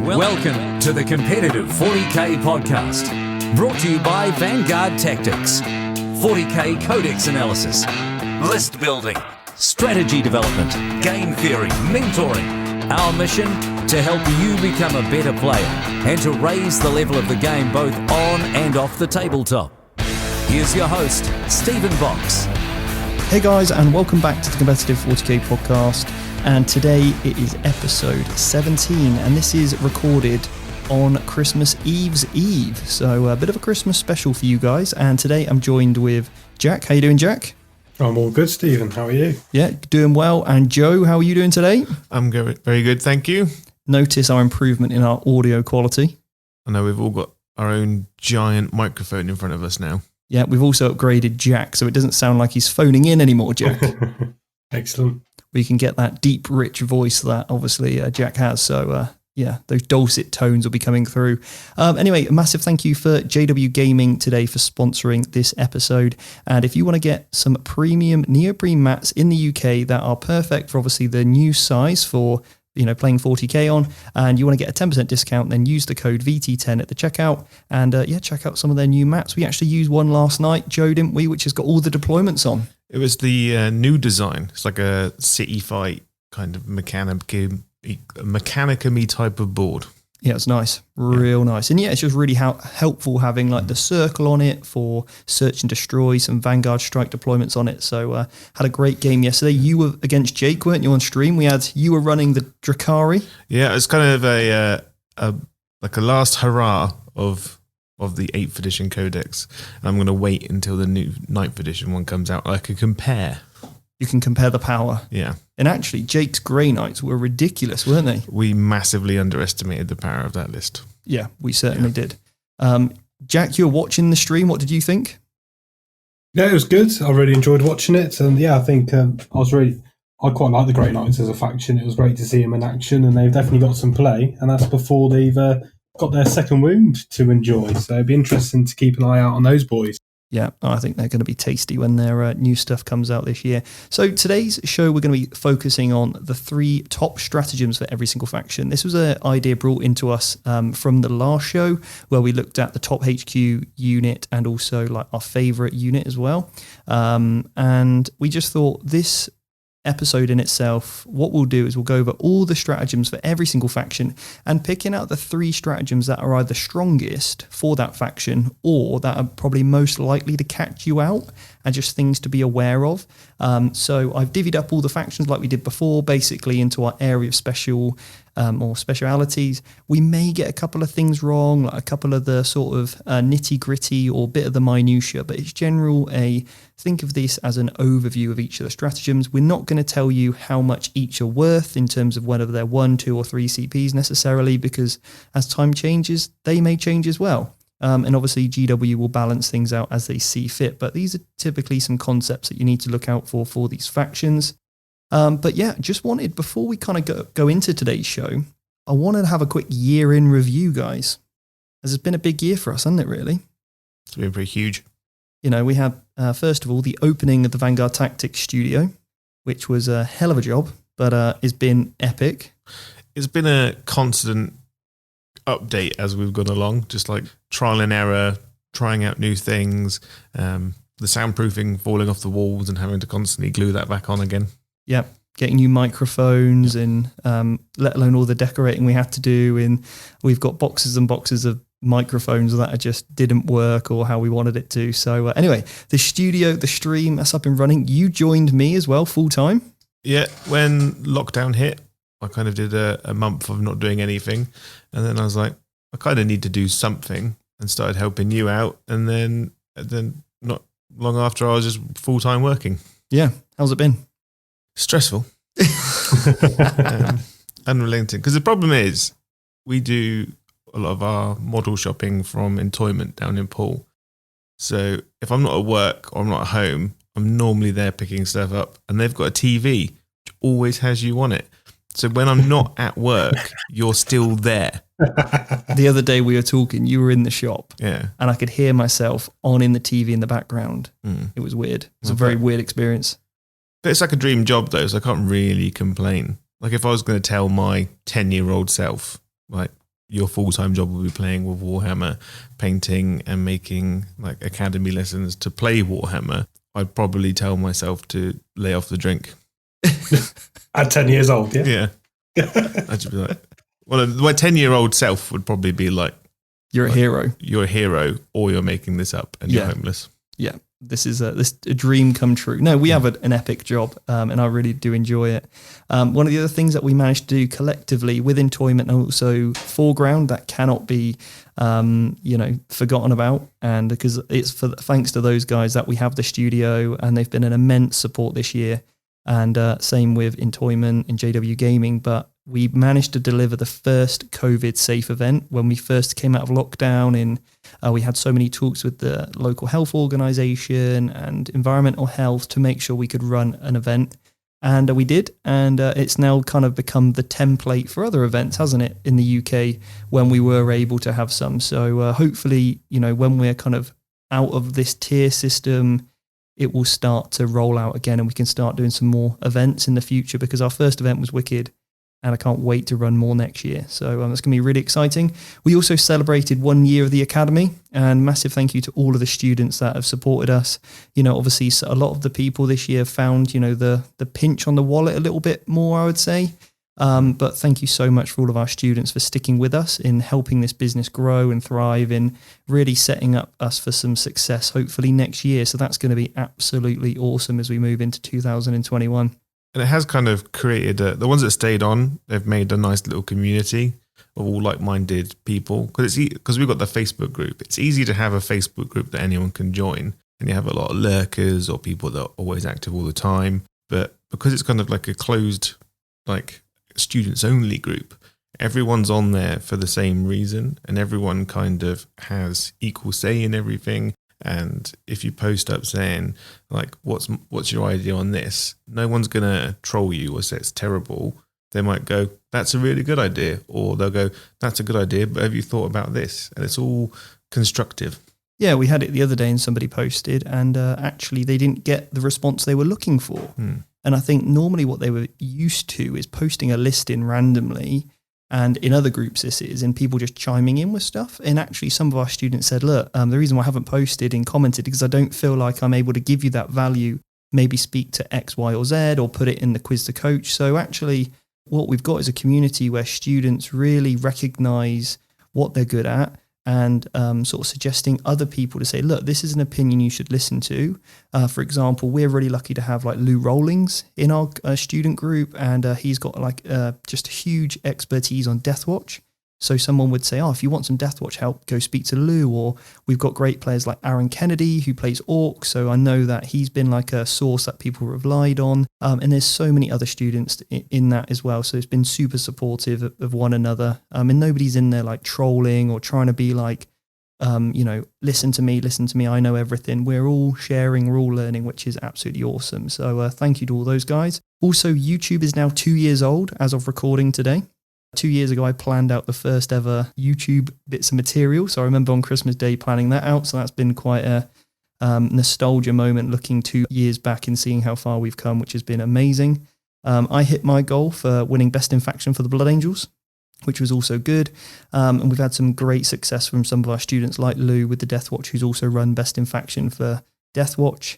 Welcome to the Competitive 40K podcast, brought to you by Vanguard Tactics, 40K Codex analysis, list building, strategy development, game theory, mentoring. Our mission, to help you become a better player and to raise the level of the game both on and off the tabletop. Here's your host, Stephen Box. Hey guys, and welcome back to the Competitive 40K podcast. And today it is episode 17, and this is recorded on Christmas Eve's Eve. So a bit of a Christmas special for you guys. And today I'm joined with Jack. How you doing, Jack? I'm all good, Stephen. How are you? Yeah, doing well. And Joe, how are you doing today? I'm good, very good, thank you. Notice our improvement in our audio quality. I know we've all got our own giant microphone in front of us now. Yeah, we've also upgraded Jack, so it doesn't sound like he's phoning in anymore, Jack. Excellent. We can get that deep, rich voice that obviously Jack has. So, yeah, those dulcet tones will be coming through. Anyway, a massive thank you for JW Gaming today for sponsoring this episode. And if you want to get some premium neoprene mats in the UK that are perfect for obviously the new size for playing 40k on, and you want to get a 10% discount, then use the code VT10 at the checkout, and check out some of their new mats. We actually used one last night, Joe, didn't we, which has got all the deployments on. It was the new design. It's like a city fight kind of mechanicum-y type of board. Yeah, it's nice. Real nice. And yeah, it's just really helpful having like the circle on it for search and destroy, some Vanguard strike deployments on it. So had a great game yesterday. You were against Jake, weren't you, on stream? You were running the Drakari. Yeah, it's kind of a last hurrah of the 8th edition codex. And I'm going to wait until the new 9th edition one comes out. I could compare. You can compare the power. Yeah. And actually, Jake's Grey Knights were ridiculous, weren't they? We massively underestimated the power of that list. Yeah, we certainly did. Jack, you were watching the stream. What did you think? Yeah, it was good. I really enjoyed watching it. And yeah, I think I quite like the Grey Knights as a faction. It was great to see them in action, and they've definitely got some play. And that's before they've got their second wound to enjoy. So it'd be interesting to keep an eye out on those boys. Yeah, I think they're going to be tasty when their new stuff comes out this year. So today's show, we're going to be focusing on the 3 top stratagems for every single faction. This was an idea brought into us from the last show, where we looked at the top HQ unit and also like our favourite unit as well. And we just thought this episode in itself, what we'll do is we'll go over all the stratagems for every single faction and picking out the 3 stratagems that are either strongest for that faction or that are probably most likely to catch you out and just things to be aware of. So I've divvied up all the factions like we did before, basically into our area of special or specialities. We may get a couple of things wrong, like a couple of the sort of nitty gritty or bit of the minutiae, but it's think of this as an overview of each of the stratagems. We're not going to tell you how much each are worth in terms of whether they're 1, 2 or 3 CPs necessarily, because as time changes, they may change as well. And obviously GW will balance things out as they see fit, but these are typically some concepts that you need to look out for these factions. But yeah, just wanted, before we kind of go into today's show, I wanted to have a quick year in review, guys. As it's been a big year for us, hasn't it, really? It's been pretty huge. We had, first of all, the opening of the Vanguard Tactics studio, which was a hell of a job, but it's been epic. It's been a constant update as we've gone along, just like trial and error, trying out new things, the soundproofing falling off the walls and having to constantly glue that back on again. Yeah, getting new microphones and let alone all the decorating we had to do. And we've got boxes and boxes of microphones that just didn't work or how we wanted it to. So anyway, the studio, the stream, that's up and running. You joined me as well full time. Yeah, when lockdown hit, I kind of did a month of not doing anything. And then I was like, I kind of need to do something, and started helping you out. And then not long after, I was just full-time working. Yeah. How's it been? Stressful. Unrelenting. Because the problem is, we do a lot of our model shopping from Entoyment down in Poole. So if I'm not at work or I'm not at home, I'm normally there picking stuff up. And they've got a TV, which always has you on it. So when I'm not at work, you're still there. The other day we were talking, you were in the shop. Yeah. And I could hear myself on in the TV in the background. It was weird. It was a very weird experience. But it's like a dream job though, so I can't really complain. Like if I was going to tell my 10-year-old self, like, your full-time job will be playing with Warhammer, painting and making like academy lessons to play Warhammer, I'd probably tell myself to lay off the drink. At 10 years old, yeah? Yeah. I'd just be like, well, my 10-year-old self would probably be like, You're a hero. You're a hero, or you're making this up and you're homeless. Yeah. This is a dream come true. No, we have an epic job, and I really do enjoy it. One of the other things that we managed to do collectively with Entoyment and also Foreground that cannot be, forgotten about, and because it's thanks to those guys that we have the studio, and they've been an immense support this year. And same with Entoyment and JW Gaming, but we managed to deliver the first COVID safe event when we first came out of lockdown. We had so many talks with the local health organisation and environmental health to make sure we could run an event. And we did. And it's now kind of become the template for other events, hasn't it, in the UK when we were able to have some. So hopefully, when we're kind of out of this tier system, it will start to roll out again and we can start doing some more events in the future, because our first event was wicked. And I can't wait to run more next year. So that's going to be really exciting. We also celebrated 1 year of the Academy, and massive thank you to all of the students that have supported us. Obviously a lot of the people this year found, the pinch on the wallet a little bit more, I would say. But thank you so much for all of our students for sticking with us in helping this business grow and thrive, in really setting up us for some success, hopefully next year. So that's going to be absolutely awesome as we move into 2021. And it has kind of created the ones that stayed on, they've made a nice little community of all like-minded people. Because we've got the Facebook group. It's easy to have a Facebook group that anyone can join. And you have a lot of lurkers or people that are always active all the time. But because it's kind of like a closed, like students-only group, everyone's on there for the same reason. And everyone kind of has equal say in everything. And if you post up saying, like, what's your idea on this? No one's going to troll you or say it's terrible. They might go, that's a really good idea. Or they'll go, that's a good idea, but have you thought about this? And it's all constructive. Yeah, we had it the other day and somebody posted, and actually they didn't get the response they were looking for. And I think normally what they were used to is posting a listing randomly. And in other groups, this is, and people just chiming in with stuff. And actually, some of our students said, look, the reason why I haven't posted and commented is because I don't feel like I'm able to give you that value, maybe speak to X, Y, or Z, or put it in the quiz to coach. So actually, what we've got is a community where students really recognize what they're good at, and sort of suggesting other people to say, look, this is an opinion you should listen to. For example, we're really lucky to have like Lou Rollings in our student group, and he's got like just huge expertise on Deathwatch. So someone would say, if you want some Deathwatch help, go speak to Lou. Or we've got great players like Aaron Kennedy, who plays Orc. So I know that he's been like a source that people relied on. And there's so many other students in that as well. So it's been super supportive of one another. And nobody's in there like trolling or trying to be like, listen to me, I know everything. We're all sharing, we're all learning, which is absolutely awesome. So thank you to all those guys. Also, YouTube is now 2 years old as of recording today. 2 years ago, I planned out the first ever YouTube bits of material. So I remember on Christmas Day planning that out. So that's been quite a nostalgia moment, looking 2 years back and seeing how far we've come, which has been amazing. I hit my goal for winning Best in Faction for the Blood Angels, which was also good. And we've had some great success from some of our students like Lou with the Deathwatch, who's also run Best in Faction for Deathwatch.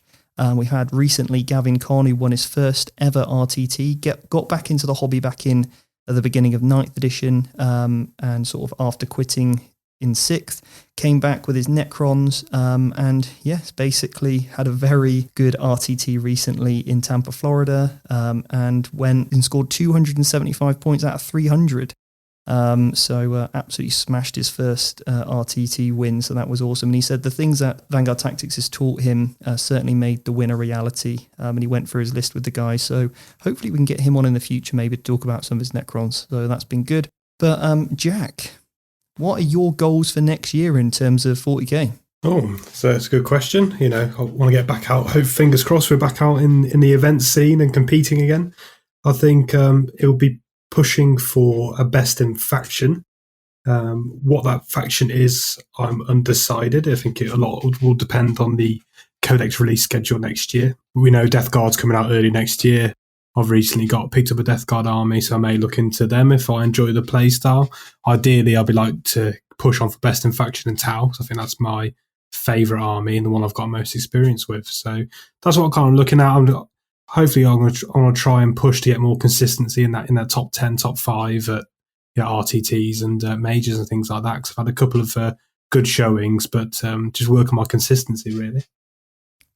We had recently Gavin Kahn, who won his first ever RTT, got back into the hobby back in at the beginning of 9th edition, and sort of after quitting in 6th, came back with his Necrons, and yes, basically had a very good RTT recently in Tampa, Florida, and went and scored 275 points out of 300. So absolutely smashed his first RTT win, so that was awesome. And he said the things that Vanguard Tactics has taught him certainly made the win a reality, and he went through his list with the guys, so hopefully we can get him on in the future, maybe to talk about some of his Necrons, so that's been good. But Jack, what are your goals for next year in terms of 40k? Oh, so it's a good question. I want to get back out. Hope, fingers crossed, we're back out in the event scene and competing again. I think it will be pushing for a best in faction. What that faction is, I'm undecided. I think a lot will depend on the Codex release schedule next year. We know Death Guard's coming out early next year. I've recently picked up a Death Guard army, so I may look into them if I enjoy the playstyle. Ideally, I'd be like to push on for Best in Faction and Tau, because I think that's my favourite army and the one I've got most experience with. So that's what I'm kind of looking at. Hopefully, I'm going to try and push to get more consistency in that top 10, top 5 at RTTs and majors and things like that, because I've had a couple of good showings, but just work on my consistency, really.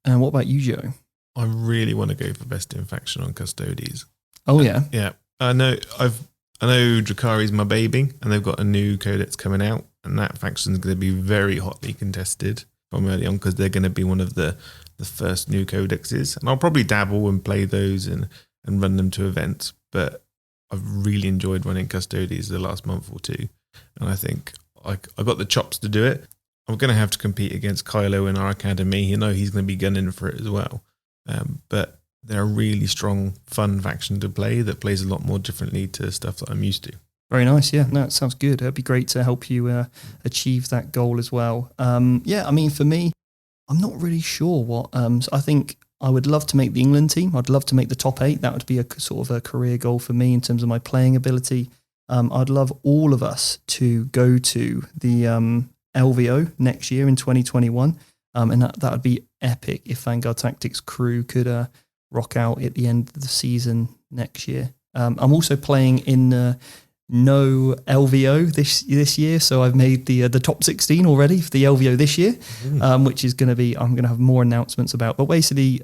And what about you, Joe? I really want to go for Best in Faction on Custodes. Oh yeah, yeah. I know Drakari's my baby, and they've got a new codex coming out, and that faction's going to be very hotly contested from early on because they're going to be one of the first new codexes, and I'll probably dabble and play those and run them to events. But I've really enjoyed running Custodes the last month or two, and I think I got the chops to do it. I'm going to have to compete against Kylo in our academy. He's going to be gunning for it as well. But they're a really strong, fun faction to play that plays a lot more differently to stuff that I'm used to. Very nice. Yeah, no, it sounds good. It'd be great to help you achieve that goal as well. Yeah, I mean, for me, I'm not really sure what. So I think I would love to make the England team. I'd love to make the top 8. That would be a sort of a career goal for me in terms of my playing ability. I'd love all of us to go to the LVO next year in 2021. And that would be epic if Vanguard Tactics crew could rock out at the end of the season next year. I'm also playing in no LVO this year, so I've made the top 16 already for the LVO this year, which is going to be, I'm going to have more announcements about. But basically,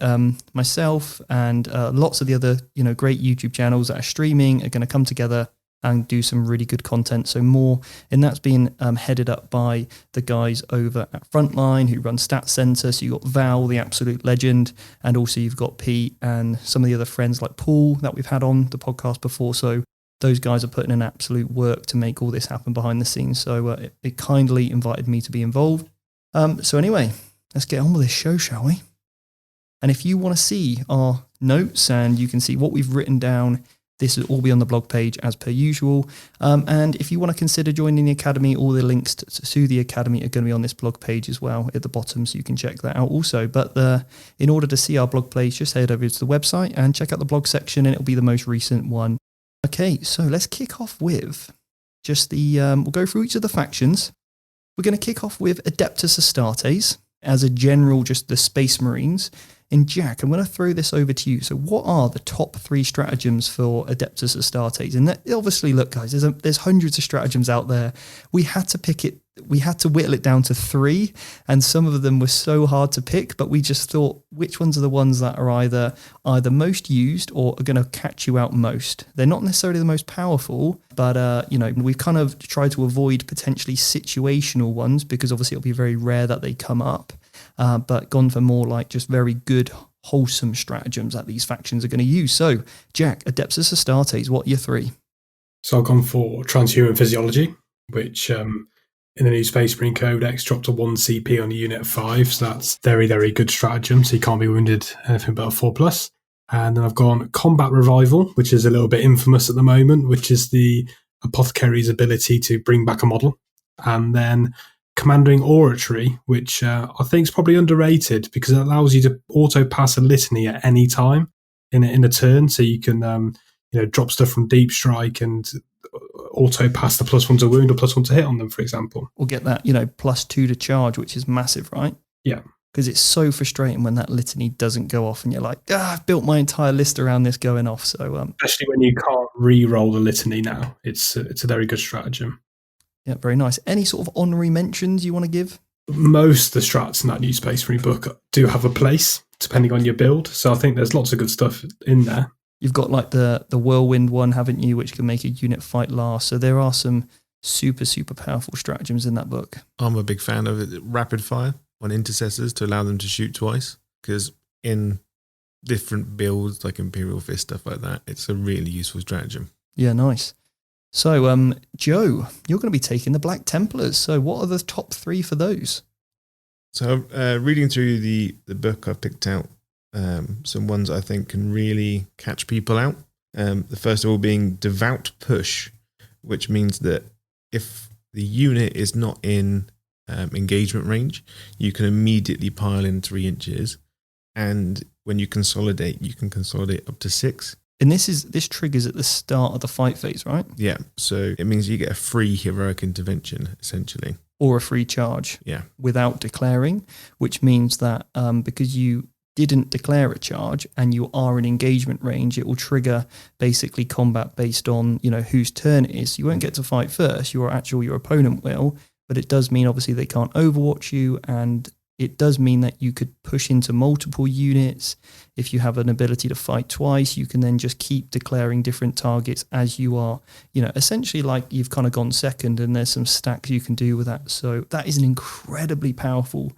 myself and lots of the other great YouTube channels that are streaming are going to come together and do some really good content. So more, and that's being headed up by the guys over at Frontline who run Stats Center. So you've got Val, the absolute legend, and also you've got Pete and some of the other friends like Paul that we've had on the podcast before. So those guys are putting in absolute work to make all this happen behind the scenes. So it kindly invited me to be involved. So anyway, let's get on with this show, shall we? And if you want to see our notes and you can see what we've written down, this will all be on the blog page as per usual. And if you want to consider joining the Academy, all the links to the Academy are going to be on this blog page as well at the bottom, so you can check that out also. But in order to see our blog page, just head over to the website and check out the blog section, and it'll be the most recent one. Okay, so let's kick off with just we'll go through each of the factions. We're going to kick off with Adeptus Astartes as a general, just the Space Marines. And Jack, I'm going to throw this over to you. So what are the top 3 stratagems for Adeptus Astartes? And obviously, look, guys, there's hundreds of stratagems out there. We had to whittle it down to 3, and some of them were so hard to pick, but we just thought, which ones are the ones that are either most used or are going to catch you out most? They're not necessarily the most powerful, but we've kind of tried to avoid potentially situational ones because obviously it'll be very rare that they come up. But gone for more like just very good, wholesome stratagems that these factions are going to use. So, Jack, Adeptus Astartes, what are your 3? So I've gone for Transhuman Physiology, which in the new Space Marine Codex dropped to 1 CP on a unit of 5. So that's very, very good stratagem. So you can't be wounded anything but a 4+. And then I've gone Combat Revival, which is a little bit infamous at the moment, which is the Apothecary's ability to bring back a model. And then Commanding Oratory, which I think is probably underrated because it allows you to auto pass a litany at any time in a turn, so you can drop stuff from Deep Strike and auto pass the +1 to wound or +1 to hit on them, for example. Or get that +2 to charge, which is massive, right? Yeah, because it's so frustrating when that litany doesn't go off and you're like, I've built my entire list around this going off. So especially when you can't re-roll the litany now, it's a very good stratagem. Yeah, very nice. Any sort of honorary mentions you want to give? Most of the strats in that new Space Marine book do have a place, depending on your build. So I think there's lots of good stuff in there. You've got like the Whirlwind one, haven't you, which can make a unit fight last. So there are some super, super powerful stratagems in that book. I'm a big fan of it. Rapid fire on intercessors to allow them to shoot twice, because in different builds, like Imperial Fist, stuff like that, it's a really useful stratagem. Yeah, nice. So, Joe, you're going to be taking the Black Templars. So what are the top 3 for those? So reading through the book, I've picked out some ones I think can really catch people out. The first of all being Devout Push, which means that if the unit is not in engagement range, you can immediately pile in 3 inches. And when you consolidate, you can consolidate up to 6. And this triggers at the start of the fight phase, right? Yeah. So it means you get a free heroic intervention, essentially. Or a free charge. Yeah. Without declaring, which means that because you didn't declare a charge and you are in engagement range, it will trigger basically combat based on, whose turn it is. You won't get to fight first. Your opponent will, but it does mean obviously they can't overwatch you, and it does mean that you could push into multiple units. If you have an ability to fight twice, you can then just keep declaring different targets as you are, essentially like you've kind of gone second, and there's some stacks you can do with that. So that is an incredibly powerful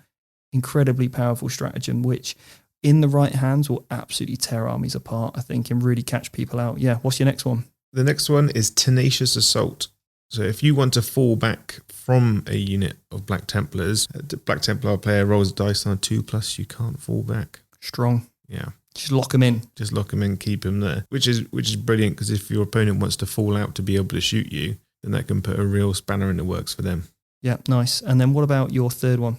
stratagem, which in the right hands will absolutely tear armies apart, I think, and really catch people out. Yeah, what's your next one? The next one is Tenacious Assault. So if you want to fall back from a unit of Black Templars, the Black Templar player rolls a dice on a 2+, you can't fall back. Strong. Yeah. Just lock them in. Just lock them in, keep them there, which is brilliant, because if your opponent wants to fall out to be able to shoot you, then that can put a real spanner in the works for them. Yeah, nice. And then what about your third one?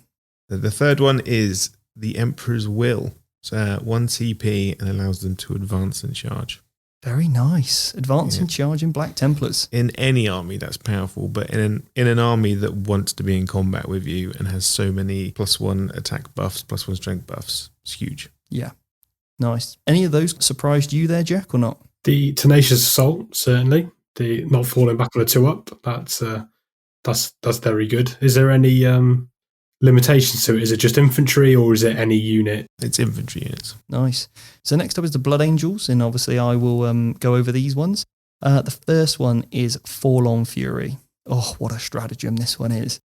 The third one is the Emperor's Will. So 1 CP and allows them to advance and charge. Very nice. Advance and charge in Black Templars. In any army, that's powerful, but in an army that wants to be in combat with you and has so many +1 attack buffs, +1 strength buffs, it's huge. Yeah, nice. Any of those surprised you there, Jack, or not? The Tenacious Assault, certainly. The not falling back on a 2-up, that's very good. Is there any limitations to it? Is it just infantry, or is it any unit? It's infantry units. Nice. So next up is the Blood Angels, and obviously I will go over these ones. The first one is Forlorn Fury. Oh, what a stratagem this one is.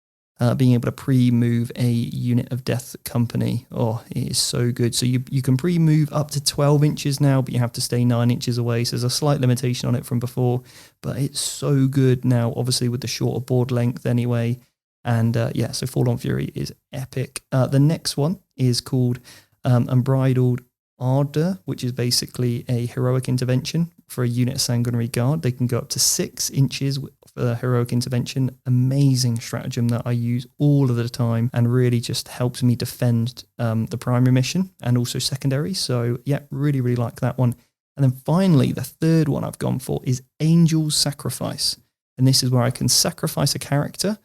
Being able to pre-move a unit of Death Company. Oh, it is so good. So you can pre-move up to 12 inches now, but you have to stay 9 inches away. So there's a slight limitation on it from before, but it's so good now, obviously with the shorter board length anyway. And so Forlorn Fury is epic. The next one is called Unbridled Ardor, which is basically a heroic intervention for a unit of Sanguinary Guard. They can go up to 6 inches for the heroic intervention. Amazing stratagem that I use all of the time and really just helps me defend the primary mission and also secondary. So yeah, really, really like that one. And then finally, the third one I've gone for is Angel's Sacrifice. And this is where I can sacrifice a character,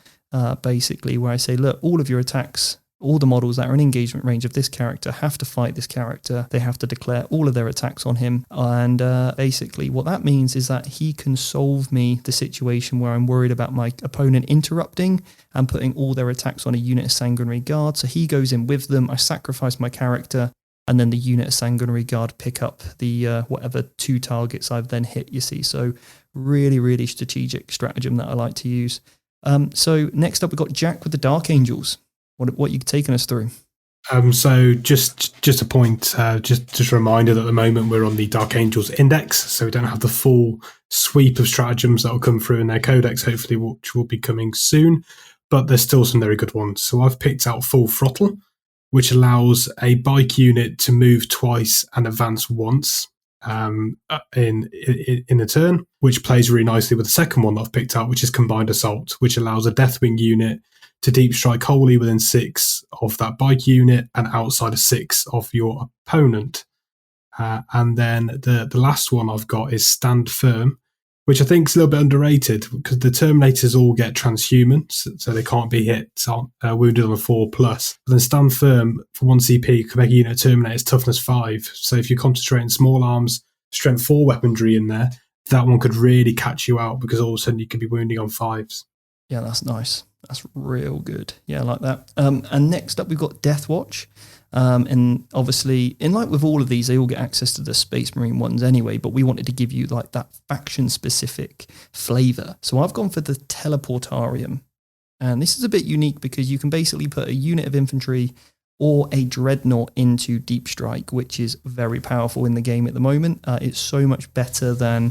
basically where I say, look, all of your attacks, all the models that are in engagement range of this character have to fight this character. They have to declare all of their attacks on him. And basically what that means is that he can solve me the situation where I'm worried about my opponent interrupting and putting all their attacks on a unit of Sanguinary Guard. So he goes in with them, I sacrifice my character, and then the unit of Sanguinary Guard pick up the whatever 2 targets I've then hit, you see. So really, really strategic stratagem that I like to use. So next up, we've got Jack with the Dark Angels. What are you taking us through? So just a point, just a reminder that at the moment we're on the Dark Angels Index, so we don't have the full sweep of stratagems that will come through in their codex, hopefully, which will be coming soon. But there's still some very good ones. So I've picked out Full Throttle, which allows a bike unit to move twice and advance once in a turn, which plays really nicely with the second one that I've picked out, which is Combined Assault, which allows a Deathwing unit to deep strike wholly within 6 of that bike unit and outside of 6 of your opponent. And then the last one I've got is Stand Firm, which I think is a little bit underrated because the Terminators all get transhuman, so they can't be hit, wounded on a 4+. But then Stand Firm for 1 CP can make a unit of Terminators toughness 5. So if you're concentrating small arms, strength 4 weaponry in there, that one could really catch you out because all of a sudden you could be wounding on 5s. Yeah, that's nice. That's real good. Yeah, I like that. And next up, we've got Death Watch. And obviously, in like with all of these, they all get access to the Space Marine ones anyway, but we wanted to give you like that faction-specific flavor. So I've gone for the Teleportarium. And this is a bit unique because you can basically put a unit of infantry or a dreadnought into Deep Strike, which is very powerful in the game at the moment. It's so much better than,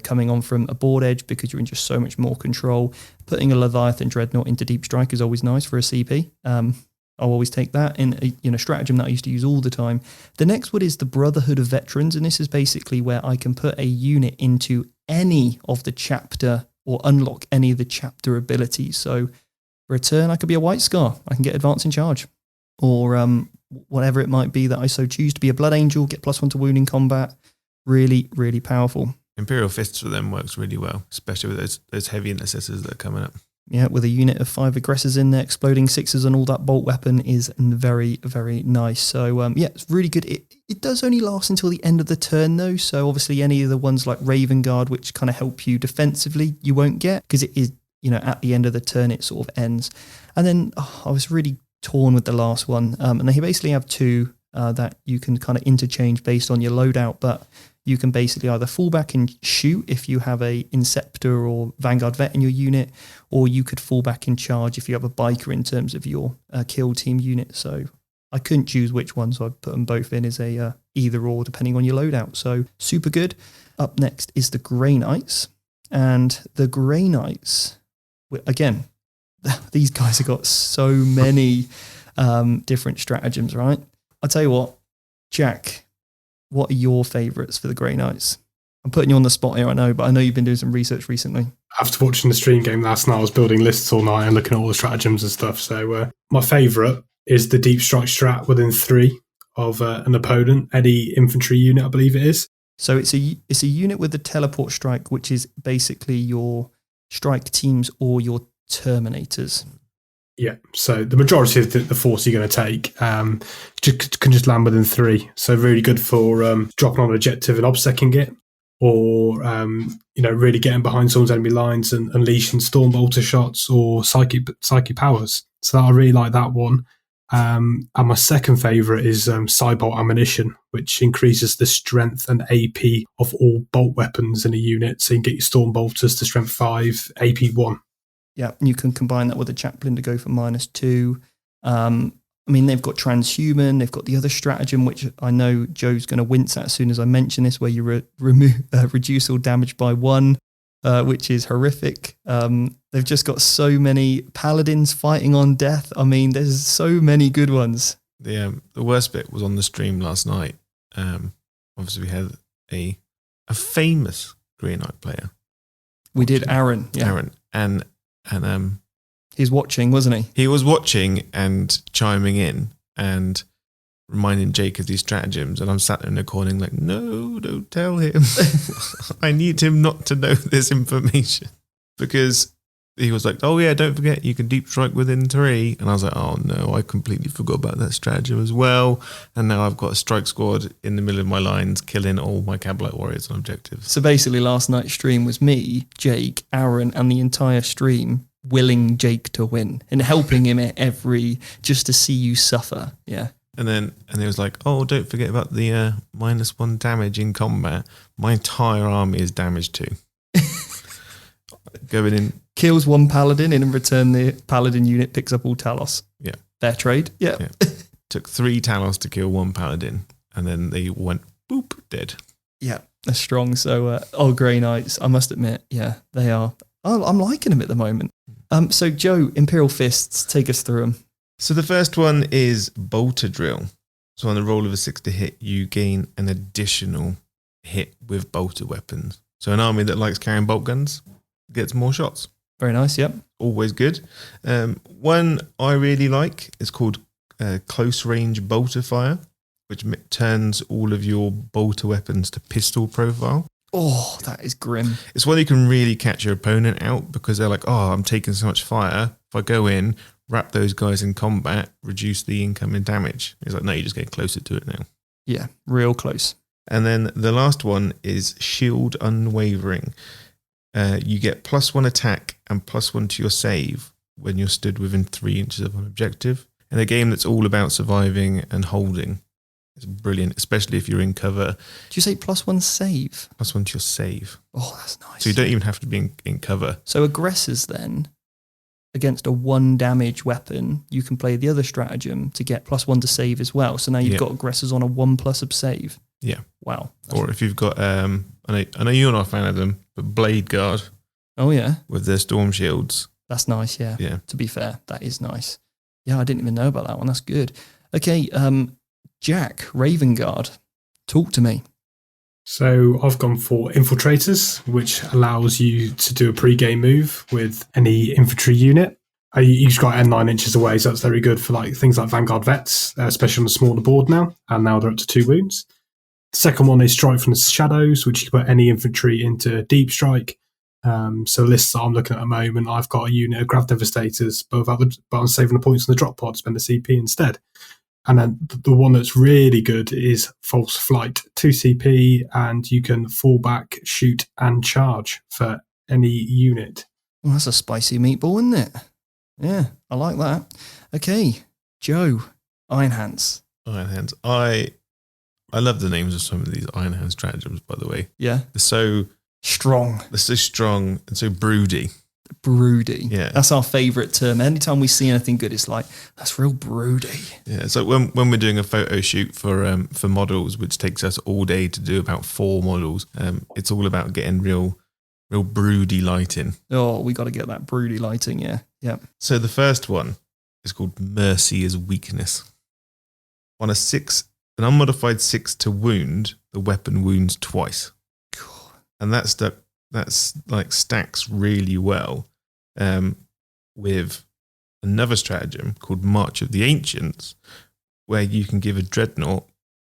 coming on from a board edge because you're in just so much more control. Putting a Leviathan dreadnought into Deep Strike is always nice for a CP. I'll always take that in a stratagem that I used to use all the time. The next one is the Brotherhood of Veterans, and this is basically where I can put a unit into any of the chapter or unlock any of the chapter abilities. So for a turn, I could be a White Scar. I can get Advance in Charge. Or whatever it might be that I so choose to be a Blood Angel, get +1 to wound in combat. Really, really powerful. Imperial Fists for them works really well, especially with those heavy intercessors that are coming up. Yeah, with a unit of 5 aggressors in there, exploding 6s and all that bolt weapon is very, very nice. So, it's really good. It does only last until the end of the turn, though. So, obviously, any of the ones like Raven Guard, which kind of help you defensively, you won't get because it is, at the end of the turn, it sort of ends. And then I was really torn with the last one. And they basically have 2 that you can kind of interchange based on your loadout, but you can basically either fall back and shoot if you have a Inceptor or Vanguard Vet in your unit, or you could fall back and charge if you have a Biker in terms of your kill team unit. So I couldn't choose which one, so I put them both in as a either or depending on your loadout. So super good. Up next is the Grey Knights. And the Grey Knights, again, these guys have got so many different stratagems, right? I'll tell you what, Jack, what are your favourites for the Grey Knights? I'm putting you on the spot here, I know, but I know you've been doing some research recently. After watching the stream game last night, I was building lists all night and looking at all the stratagems and stuff. So my favourite is the Deep Strike strat within 3 of an opponent, any infantry unit, I believe it is. So it's a unit with the teleport strike, which is basically your strike teams or your Terminators. Yeah, so the majority of the force you're going to take can just land within 3. So really good for dropping on an objective and obsecking it, or really getting behind someone's enemy lines and unleashing Stormbolter shots or psychic powers. So I really like that one. And my second favourite is Cybolt Ammunition, which increases the strength and AP of all bolt weapons in a unit. So you can get your Stormbolters to strength 5, AP 1. Yeah, and you can combine that with a Chaplain to go for -2. They've got Transhuman, they've got the other stratagem, which I know Joe's going to wince at as soon as I mention this, where you reduce all damage by 1, which is horrific. They've just got so many Paladins fighting on death. There's so many good ones. The worst bit was on the stream last night. Obviously, we had a famous Grey Knight player. We did Aaron. Yeah. Aaron. And he's watching, wasn't he? He was watching and chiming in and reminding Jake of these stratagems. And I'm sat in the corner like, no, don't tell him. I need him not to know this information. Because he was like, oh yeah, don't forget you can deep strike within 3. And I was like, oh no, I completely forgot about that stratagem as well. And now I've got a strike squad in the middle of my lines killing all my Cabalite warriors on objectives. So basically last night's stream was me, Jake, Aaron, and the entire stream willing Jake to win and helping him at just to see you suffer. Yeah. And he was like, oh, don't forget about the -1 damage in combat. My entire army is damaged too. Going in. Kills 1 Paladin, and in return the Paladin unit picks up all Talos. Yeah. Fair trade. Yeah. Took 3 Talos to kill 1 Paladin, and then they went, boop, dead. Yeah, they're strong. So, Grey Knights, I must admit, yeah, they are. I'm liking them at the moment. So, Joe, Imperial Fists, take us through them. So the first one is Bolter Drill. So on the roll of a 6 to hit, you gain an additional hit with bolter weapons. So an army that likes carrying bolt guns gets more shots. Very nice, yep. Always good. One I really like is called Close Range Bolter Fire, which turns all of your bolter weapons to pistol profile. Oh, that is grim. It's one you can really catch your opponent out because they're like, oh, I'm taking so much fire. If I go in, wrap those guys in combat, reduce the incoming damage. It's like, no, you're just getting closer to it now. Yeah, real close. And then the last one is Shield Unwavering. You get +1 attack and +1 to your save when you're stood within 3 inches of an objective. In a game that's all about surviving and holding. It's brilliant, especially if you're in cover. Did you say +1 save? +1 to your save. Oh, that's nice. So you don't even have to be in cover. So aggressors then, against a 1 damage weapon, you can play the other stratagem to get +1 to save as well. So now you've got aggressors on a 1+ of save. Yeah. Wow. Or if you've got, I know you're not a fan of them, but Blade Guard. Oh, yeah. With their storm shields. That's nice, yeah. Yeah. To be fair, that is nice. Yeah, I didn't even know about that one. That's good. Okay, Jack, Raven Guard, talk to me. So I've gone for Infiltrators, which allows you to do a pre-game move with any infantry unit. You've got 9 inches away, so that's very good for things like Vanguard Vets, especially on a smaller board now, and now they're up to 2 wounds. Second one is Strike from the Shadows, which you can put any infantry into Deep Strike. So lists that I'm looking at the moment, I've got a unit of Grav Devastators, but I'm saving the points on the drop pod, spend the CP instead. And then the one that's really good is False Flight, 2 CP, and you can fall back, shoot, and charge for any unit. Well, that's a spicy meatball, isn't it? Yeah, I like that. Okay, Joe, Iron Hands. Iron Hands. I love the names of some of these Iron Hand stratagems, by the way. Yeah. They're so strong and so broody. Broody. Yeah. That's our favourite term. Anytime we see anything good, it's like, that's real broody. Yeah. So when we're doing a photo shoot for models, which takes us all day to do about 4 models, it's all about getting real broody lighting. Oh, we got to get that broody lighting, yeah. Yeah. So the first one is called Mercy is Weakness. On an unmodified 6 to wound, the weapon wounds twice. And that's like stacks really well with another stratagem called March of the Ancients, where you can give a dreadnought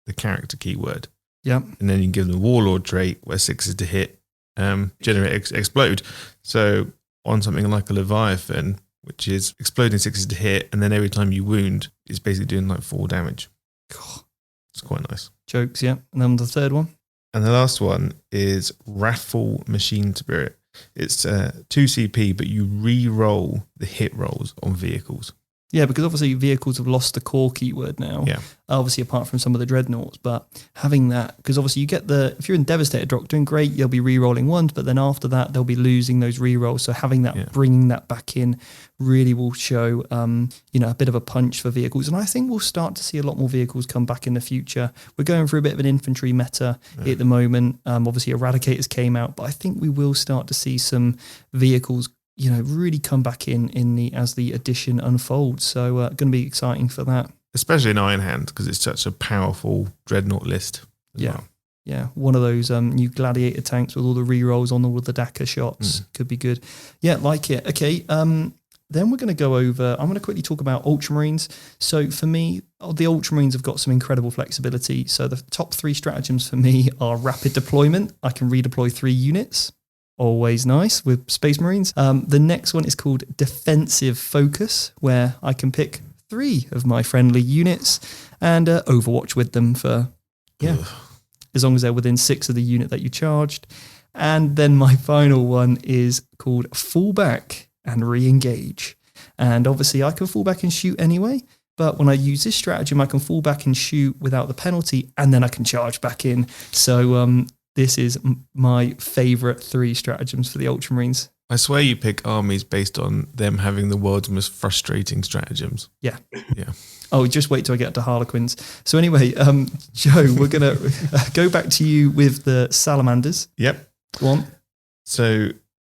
the character keyword. Yeah. And then you can give them a warlord trait where 6 is to hit, generate, explode. So on something like a Leviathan, which is exploding 6 is to hit, and then every time you wound, it's basically doing like 4 damage. It's quite nice. Jokes, yeah. And then the third one. And the last one is Wrathful Machine Spirit. It's 2 CP, but you re-roll the hit rolls on vehicles. Yeah, because obviously vehicles have lost the core keyword now. Yeah. Obviously, apart from some of the dreadnoughts, but having that, because obviously you get if you're in Devastator Drock, doing great, you'll be re-rolling ones, but then after that, they'll be losing those re-rolls. So having that, bringing that back in really will show, a bit of a punch for vehicles. And I think we'll start to see a lot more vehicles come back in the future. We're going through a bit of an infantry meta at the moment. Obviously, Eradicators came out, but I think we will start to see some vehicles really come back in as the edition unfolds. So going to be exciting for that. Especially in Iron Hand, because it's such a powerful dreadnought list as well. Yeah, one of those new gladiator tanks with all the re-rolls on all the Dakar shots could be good. Yeah, like it. Okay, then we're going to go over, I'm going to quickly talk about Ultramarines. So for me, the Ultramarines have got some incredible flexibility. So the top 3 stratagems for me are Rapid Deployment. I can redeploy 3 units. Always nice with Space Marines. The next one is called Defensive Focus, where I can pick 3 of my friendly units and Overwatch with them for, as long as they're within 6 of the unit that you charged. And then my final one is called Fallback and Re-engage. And obviously I can fall back and shoot anyway, but when I use this stratagem, I can fall back and shoot without the penalty, and then I can charge back in. So this is my favourite 3 stratagems for the Ultramarines. I swear you pick armies based on them having the world's most frustrating stratagems. Yeah. Yeah. Oh, just wait till I get to Harlequins. So anyway, Joe, we're going to go back to you with the Salamanders. Yep. Go on. So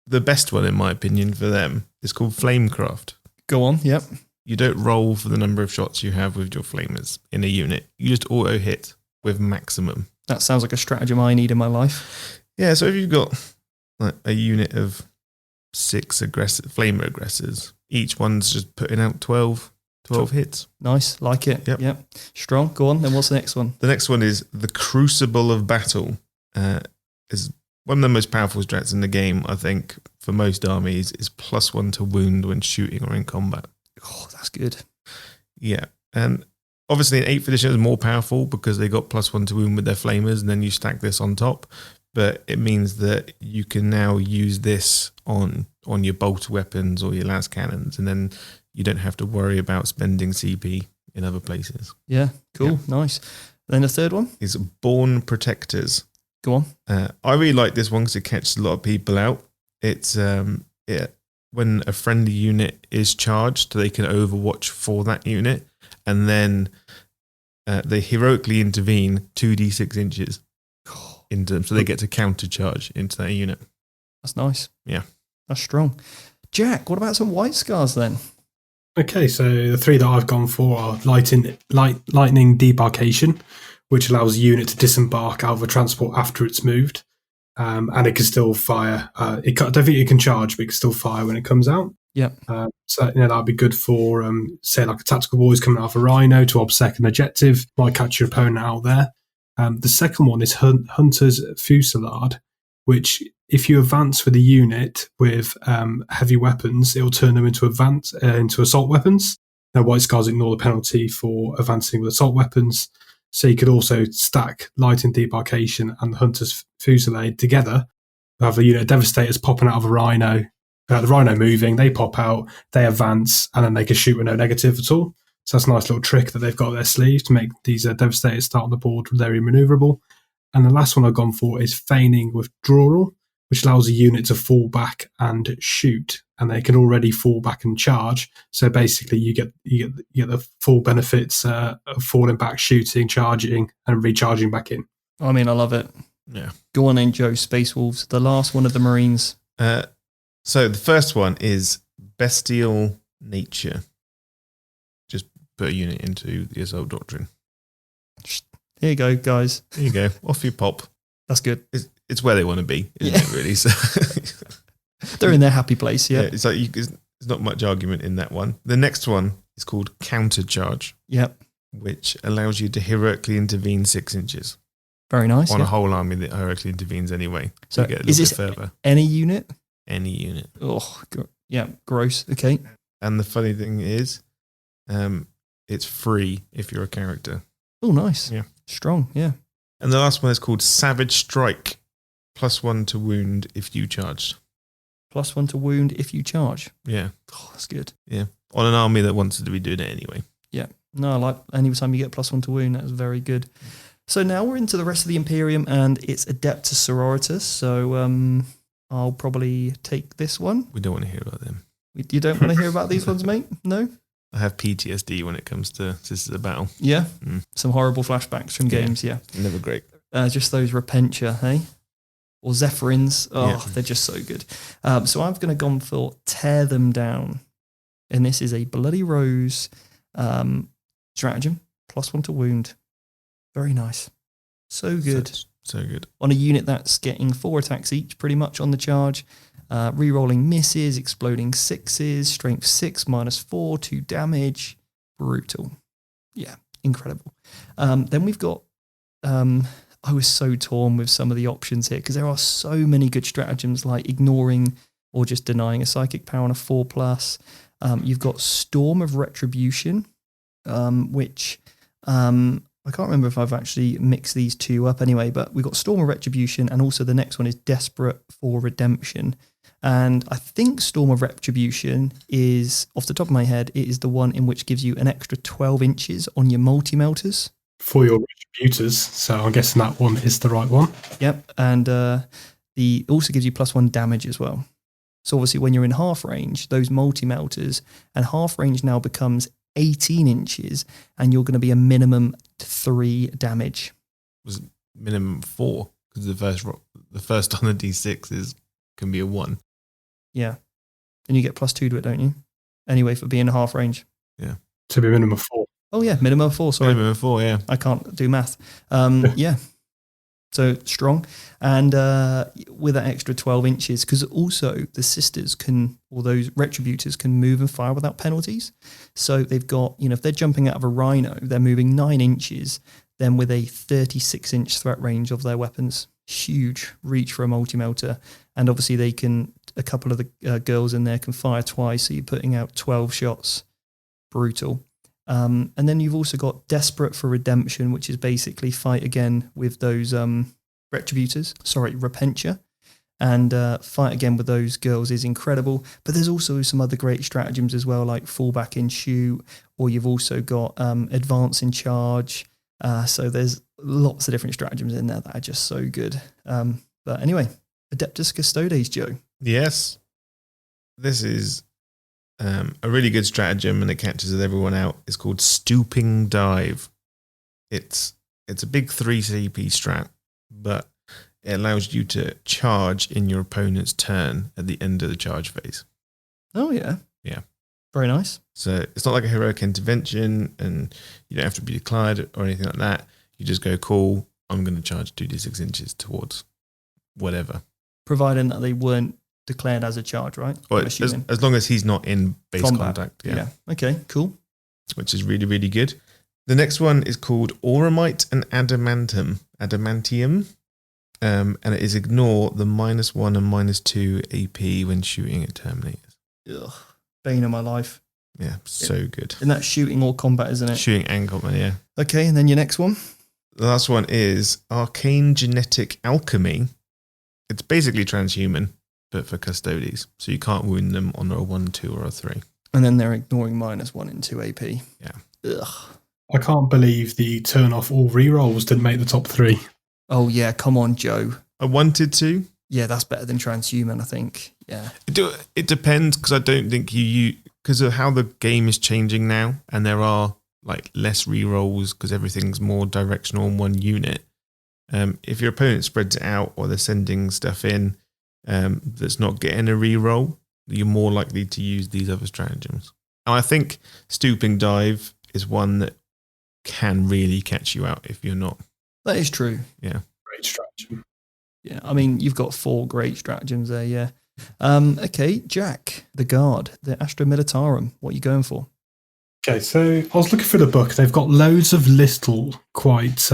the best one, in my opinion, for them is called Flamecraft. Go on, yep. You don't roll for the number of shots you have with your flamers in a unit. You just auto hit with maximum. That sounds like a stratagem I need in my life. Yeah, so if you've got like a unit of 6 flamer aggressors, each one's just putting out 12 hits. Nice, like it. Yep. Strong. Go on, then what's the next one? The next one is the Crucible of Battle. Is one of the most powerful strats in the game, I think, for most armies, is +1 to wound when shooting or in combat. Oh, that's good. Yeah, and obviously in 8th edition is more powerful because they got +1 to wound with their flamers, and then you stack this on top. But it means that you can now use this on your bolt weapons or your las cannons, and then you don't have to worry about spending CP in other places. Yeah, cool, nice. Then the third one is Born Protectors. Go on. I really like this one because it catches a lot of people out. It's when a friendly unit is charged, they can overwatch for that unit, and then they heroically intervene 2d6 inches into them, so they get to counter charge into that unit. That's nice. Yeah, that's strong. Jack, what about some White Scars then? Okay, so the 3 that I've gone for are Lightning Debarkation, which allows a unit to disembark out of a transport after it's moved, and it can still fire. I don't think it can charge, but it can still fire when it comes out. Yeah. So that'd be good for say like a tactical boys coming out of a rhino to obsec an objective, might catch your opponent out there. The second one is Hunter's Fusillade, which if you advance with a unit with heavy weapons, it will turn them into assault weapons. Now, White Scars ignore the penalty for advancing with assault weapons, so you could also stack Light and Debarkation and the Hunter's Fusillade together. You have a unit of Devastators popping out of a Rhino, the Rhino moving, they pop out, they advance, and then they can shoot with no negative at all. So that's a nice little trick that they've got up their sleeve to make these Devastators start on the board very manoeuvrable. And the last one I've gone for is Feigning Withdrawal, which allows a unit to fall back and shoot, and they can already fall back and charge. So basically, you get the full benefits of falling back, shooting, charging, and recharging back in. I mean, I love it. Yeah. Go on then, Joe. Space Wolves, the last one of the Marines. So the first one is Bestial Nature. Just put a unit into the Assault Doctrine. Here you go, guys. There you go. Off you pop. That's good. It's where they want to be, isn't it, really? So they're in their happy place, yeah. It's like there's not much argument in that one. The next one is called Countercharge. Yep. Which allows you to heroically intervene 6 inches. Very nice. On a whole army that heroically intervenes anyway. So you get a is little this bit further. Any unit? Any unit. Oh, yeah, gross. Okay. And the funny thing is, it's free if you're a character. Oh, nice. Yeah. Strong, yeah. And the last one is called Savage Strike. +1 to wound if you charged. +1 to wound if you charge. Yeah. Oh, that's good. Yeah. On an army that wants to be doing it anyway. Yeah. No, I like any time you get +1 to wound, that's very good. So now we're into the rest of the Imperium, and it's Adeptus Sororitas. So I'll probably take this one. We don't want to hear about them. You don't want to hear about these ones, mate? No? I have PTSD when it comes to Sisters of Battle. Yeah? Some horrible flashbacks from games, yeah. Never great. Just those Repentia, hey? Or Zephyrins. Oh, yeah. They're just so good. So I've going to go for Tear Them Down. And this is a Bloody Rose stratagem, +1 to wound. Very nice. So good. So good. On a unit that's getting 4 attacks each, pretty much on the charge. Rerolling misses, exploding 6s, strength 6, -4, 2 damage. Brutal. Yeah, incredible. Then we've got... I was so torn with some of the options here because there are so many good stratagems like ignoring or just denying a psychic power on a 4+. You've got Storm of Retribution, which I can't remember if I've actually mixed these two up anyway, but we've got Storm of Retribution, and also the next one is Desperate for Redemption. And I think Storm of Retribution is, off the top of my head, it is the one in which gives you an extra 12 inches on your multi-melters. For your Retributors, so I'm guessing that one is the right one. Yep, and it also gives you +1 damage as well. So obviously when you're in half range, those multi-melters, and half range now becomes 18 inches, and you're going to be a minimum 3 damage. Was minimum 4 because the first on the D6 can be a 1. Yeah, and you get +2 to it, don't you? Anyway, for being half range. Yeah, to be minimum 4. Oh yeah, minimum 4. Sorry, minimum 4. Yeah, I can't do math. Yeah. So strong, and with that extra 12 inches, because also the sisters can, or those retributors can move and fire without penalties. So they've got, if they're jumping out of a rhino, they're moving 9 inches, then with a 36-inch threat range of their weapons. Huge reach for a multi-melter. And obviously they can, a couple of the girls in there can fire twice, so you're putting out 12 shots. Brutal. And then you've also got Desperate for Redemption, which is basically fight again with those Repentia, and fight again with those girls is incredible. But there's also some other great stratagems as well, like fall back and shoot, or you've also got advance in charge. So there's lots of different stratagems in there that are just so good. But anyway, Adeptus Custodes, Joe. Yes, this is a really good stratagem, and it catches everyone out. It's called Stooping Dive. It's a big 3 CP strat, but it allows you to charge in your opponent's turn at the end of the charge phase. Oh yeah, yeah, very nice. So it's not like a heroic intervention, and you don't have to be declared or anything like that. You just go, cool, I'm going to charge 2d6 inches towards whatever, providing that they weren't declared as a charge, right? Or as long as he's not in base contact. Yeah. Okay, cool. Which is really, really good. The next one is called Auramite and Adamantum, adamantium. And it is ignore the -1 and -2 AP when shooting at terminators. Ugh, bane of my life. Yeah, so good. And that's shooting or combat, isn't it? Shooting and combat, yeah. Okay, and then your next one? The last one is Arcane Genetic Alchemy. It's basically transhuman, but for custodies. So you can't wound them on a 1, 2, or a 3. And then they're ignoring -1 and 2 AP. Yeah. Ugh. I can't believe the turn off all rerolls didn't make the top 3. Oh, yeah, come on, Joe. I wanted to. Yeah, that's better than transhuman, I think. Yeah. It depends, because I don't think because of how the game is changing now, and there are like less rerolls because everything's more directional in one unit. If your opponent spreads it out or they're sending stuff in that's not getting a reroll, you're more likely to use these other stratagems. And I think Stooping Dive is one that can really catch you out if you're not. That is true. Yeah. Great stratagem. Yeah, I mean, you've got 4 great stratagems there, yeah. Okay, Jack, the Guard, the Astra Militarum. What are you going for? Okay, so I was looking through the book. They've got loads of little, quite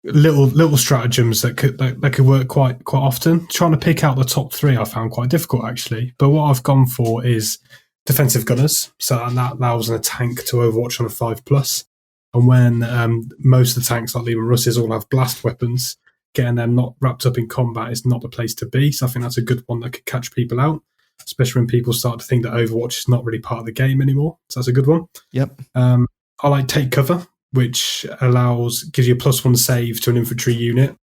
little stratagems that could work quite often. Trying to pick out the top 3 I found quite difficult, actually. But what I've gone for is defensive gunners. So that allows a tank to overwatch on a 5+. And when most of the tanks, like Lehman Russes, all have blast weapons, getting them not wrapped up in combat is not the place to be. So I think that's a good one that could catch people out, especially when people start to think that Overwatch is not really part of the game anymore. So that's a good one. Yep. I like Take Cover, which gives you a +1 save to an infantry unit.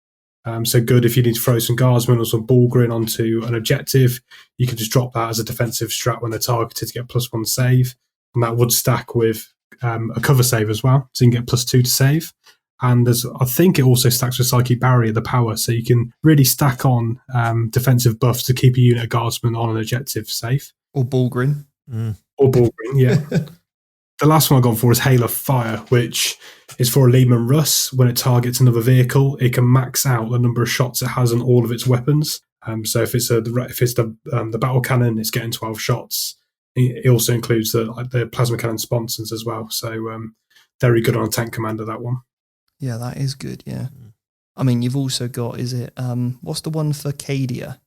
So good if you need to throw some guardsmen or some Bullgrin onto an objective, you can just drop that as a defensive strat when they're targeted to get +1 save. And that would stack with a cover save as well, so you can get +2 to save. And I think it also stacks with Psychic Barrier, the power, so you can really stack on defensive buffs to keep a unit of guardsmen on an objective safe. Or Bullgrin. Or Bullgrin, yeah. The last one I've gone for is Hail of Fire, which is for a Lehman Russ. When it targets another vehicle, it can max out the number of shots it has on all of its weapons. So if it's the battle cannon, it's getting 12 shots. It also includes the plasma cannon sponsons as well. So very good on a tank commander, that one. Yeah, that is good, yeah. I mean, you've also got, is it, what's the one for Cadia?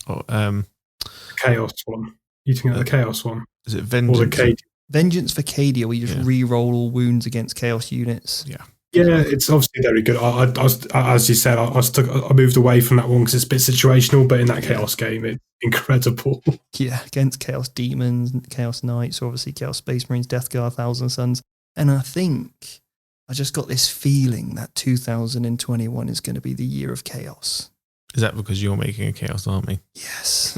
Chaos one. You think of the Chaos one? Is it Vengeance? Or the Vengeance for Cadia, where you just re-roll all wounds against Chaos units. Yeah, it's obviously very good. I was, as you said, I moved away from that one because it's a bit situational, but in that Chaos game, it's incredible. Yeah, against Chaos Demons, Chaos Knights, obviously Chaos Space Marines, Death Guard, Thousand Suns. And I think I just got this feeling that 2021 is going to be the year of chaos. Is that because you're making a Chaos army? Yes.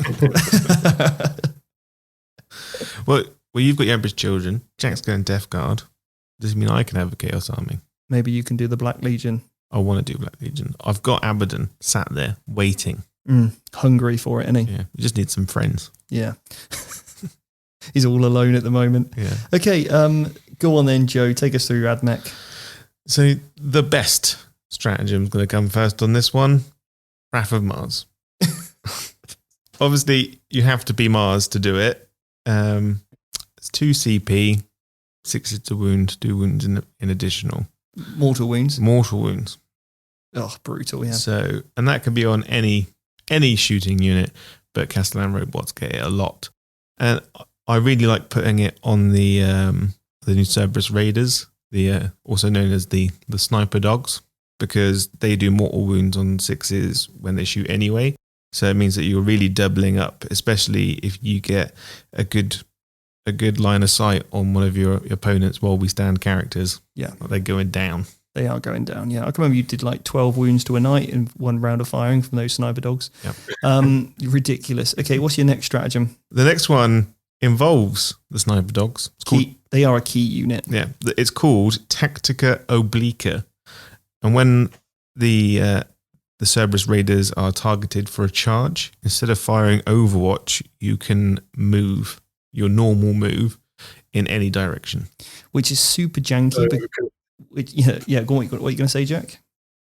Well, you've got your Emperor's Children. Jack's going Death Guard. Does it mean I can have a Chaos army? Maybe you can do the Black Legion. I want to do Black Legion. I've got Abaddon sat there waiting. Hungry for it, isn't he? Yeah, we just need some friends. Yeah. He's all alone at the moment. Yeah. Okay, go on then, Joe. Take us through Admech. So the best stratagem is going to come first on this one. Wrath of Mars. Obviously, you have to be Mars to do it. It's 2 CP, 6 to wound, 2 wounds in additional. Mortal wounds. Oh, brutal, yeah. So, and that can be on any shooting unit, but Castellan robots get it a lot. And I really like putting it on the new Cerberus Raiders, also known as the sniper dogs, because they do mortal wounds on 6s when they shoot anyway. So it means that you're really doubling up, especially if you get a good line of sight on one of your opponents while we stand characters. Yeah. They're going down. They are going down, yeah. I can remember you did like 12 wounds to a knight in one round of firing from those sniper dogs. Yep. Ridiculous. Okay, what's your next stratagem? The next one involves the sniper dogs. They are a key unit. Yeah, it's called Tactica Obliqua. And when the Cerberus Raiders are targeted for a charge, instead of firing Overwatch, you can move your normal move in any direction. Which is super janky. Go on, what are you going to say, Jack?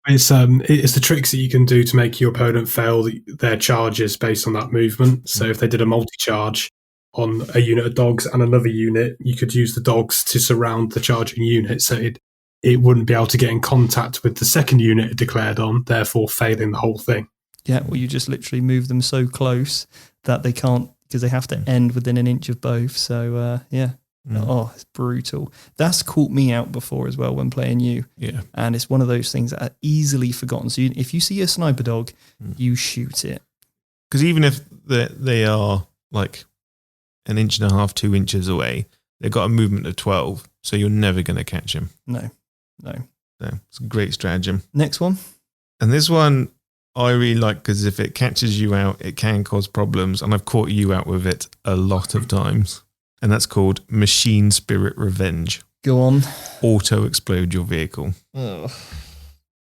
It's the tricks that you can do to make your opponent fail their charges based on that movement. So if they did a multi-charge on a unit of dogs and another unit, you could use the dogs to surround the charging unit. So it'd it wouldn't be able to get in contact with the second unit it declared on, therefore failing the whole thing. Yeah, well, you just literally move them so close that they can't, because they have to end within an inch of both. So, Oh, it's brutal. That's caught me out before as well when playing you. Yeah. And it's one of those things that are easily forgotten. So if you see a sniper dog, you shoot it. Because even if they are like an inch and a half, 2 inches away, they've got a movement of 12, so you're never going to catch them. No. So it's a great stratagem. Next one. And this one I really like because if it catches you out, it can cause problems. And I've caught you out with it a lot of times. And that's called Machine Spirit Revenge. Go on. Auto explode your vehicle. Oh.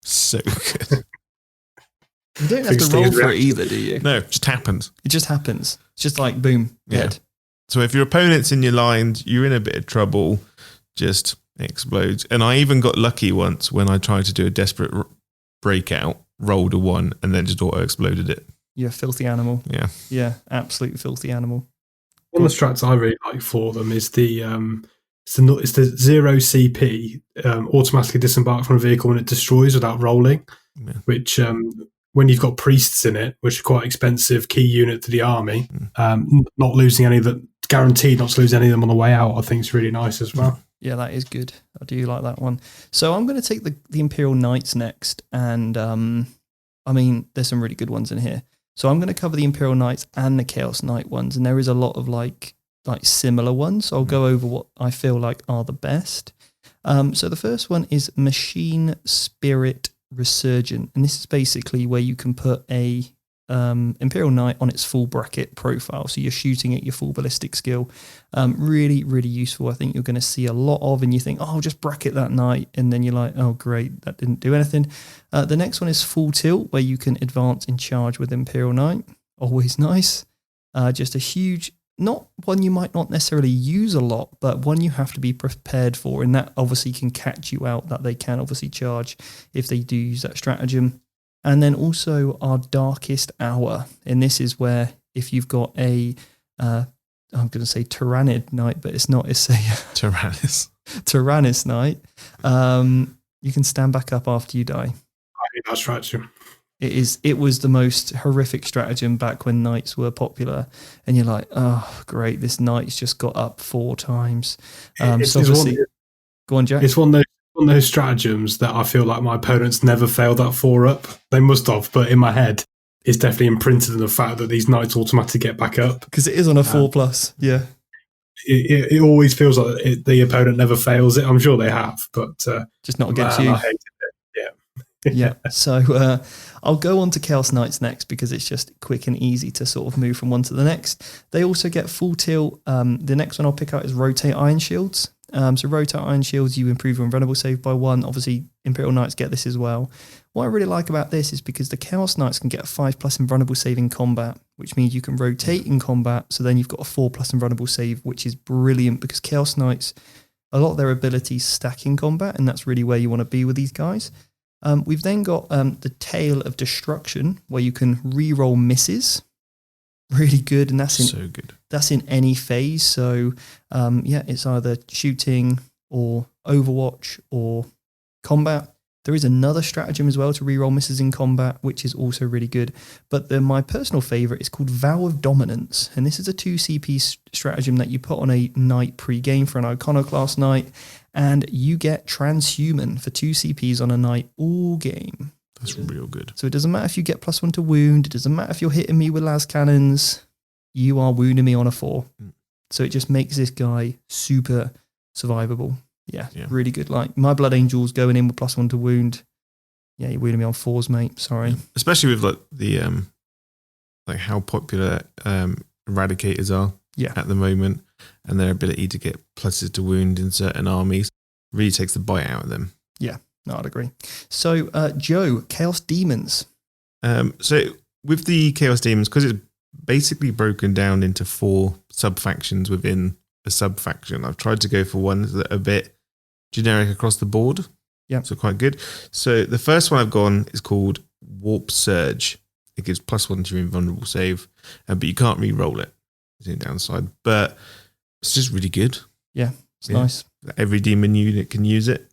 So good. You don't have to roll for it either, do you? No, it just happens. It just happens. It's just like, boom, dead. So if your opponent's in your lines, you're in a bit of trouble, just explodes. And I even got lucky once when I tried to do a desperate breakout, rolled a 1, and then just auto-exploded it. You're a filthy animal. Yeah. Yeah, absolute filthy animal. One of the strats I really like for them is the 0 CP automatically disembark from a vehicle when it destroys without rolling, which when you've got priests in it, which are quite expensive key unit to the army, not losing any of that, guaranteed not to lose any of them on the way out, I think is really nice as well. Yeah, that is good. I do like that one. So I'm going to take the Imperial Knights next, and I mean, there's some really good ones in here. So I'm going to cover the Imperial Knights and the Chaos Knight ones, and there is a lot of like similar ones. So I'll go over what I feel like are the best. So the first one is Machine Spirit Resurgent, and this is basically where you can put a Imperial Knight on its full bracket profile, so you're shooting at your full ballistic skill. Really, really useful. I think you're going to see a lot of, and you think, oh, I'll just bracket that knight, and then you're like, oh, great, that didn't do anything. The next one is Full Tilt, where you can advance in charge with Imperial Knight. Always nice. Just a huge, not one you might not necessarily use a lot, but one you have to be prepared for, and that obviously can catch you out, that they can obviously charge if they do use that stratagem. And then also our Darkest Hour. And this is where if you've got a, I'm going to say Tyrannid Knight, but it's not, it's a Tyrannus Knight. You can stand back up after you die. I think that's stratagem. It was the most horrific stratagem back when knights were popular. And you're like, oh, great, this knight's just got up 4 times. So obviously, go on, Jack. It's one of those stratagems that I feel like my opponents never failed that 4 up. They must have, but in my head, it's definitely imprinted in the fact that these knights automatically get back up. Because it is on a 4+, yeah. It always feels like the opponent never fails it. I'm sure they have, but just not against you. I hated it. Yeah. Yeah. So I'll go on to Chaos Knights next because it's just quick and easy to sort of move from one to the next. They also get Full Tilt. The next one I'll pick out is Rotate Iron Shields. So Rotate Iron Shields, you improve your invulnerable save by 1. Obviously, Imperial Knights get this as well. What I really like about this is because the Chaos Knights can get a 5+ invulnerable save in combat, which means you can rotate in combat. So then you've got a 4+ invulnerable save, which is brilliant because Chaos Knights, a lot of their abilities stack in combat, and that's really where you want to be with these guys. We've then got the Tail of Destruction, where you can re-roll misses. Really good, and that's in any phase. So it's either shooting or Overwatch or combat. There is another stratagem as well to reroll misses in combat, which is also really good. But my personal favorite is called Vow of Dominance, and this is a 2 CP stratagem that you put on a knight pre-game for an Iconoclast knight, and you get Transhuman for 2 CPs on a knight all game. That's real good. So it doesn't matter if you get +1 to wound. It doesn't matter if you're hitting me with las cannons. You are wounding me on a 4. So it just makes this guy super survivable. Yeah, really good. Like my Blood Angels going in with +1 to wound. Yeah, you're wounding me on 4s, mate. Sorry. Especially with like the like how popular Eradicators are at the moment, and their ability to get pluses to wound in certain armies really takes the bite out of them. Yeah. No, I'd agree. So, Joe, Chaos Demons. So with the Chaos Demons, because it's basically broken down into 4 sub-factions within a sub-faction, I've tried to go for ones that are a bit generic across the board. Yeah. So quite good. So the first one I've gone is called Warp Surge. It gives +1 to your invulnerable save, but you can't re-roll it. It's the downside. But it's just really good. Yeah, it's nice. Every demon unit can use it.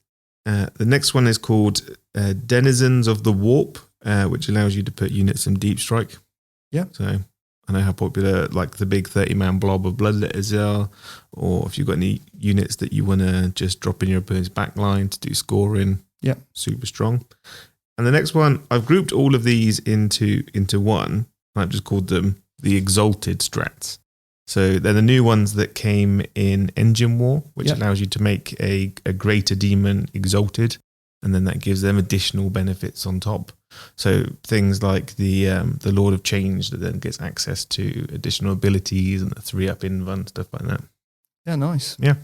The next one is called Denizens of the Warp, which allows you to put units in deep strike. Yeah. So I know how popular like the big 30-man blob of bloodletters are, or if you've got any units that you want to just drop in your opponent's backline to do scoring. Yeah. Super strong. And the next one, I've grouped all of these into one. I've just called them the Exalted Strats. So they're the new ones that came in Engine War, which allows you to make a greater demon exalted, and then that gives them additional benefits on top. So things like the Lord of Change that then gets access to additional abilities and the 3-up inv and stuff like that. Yeah, nice. Yeah.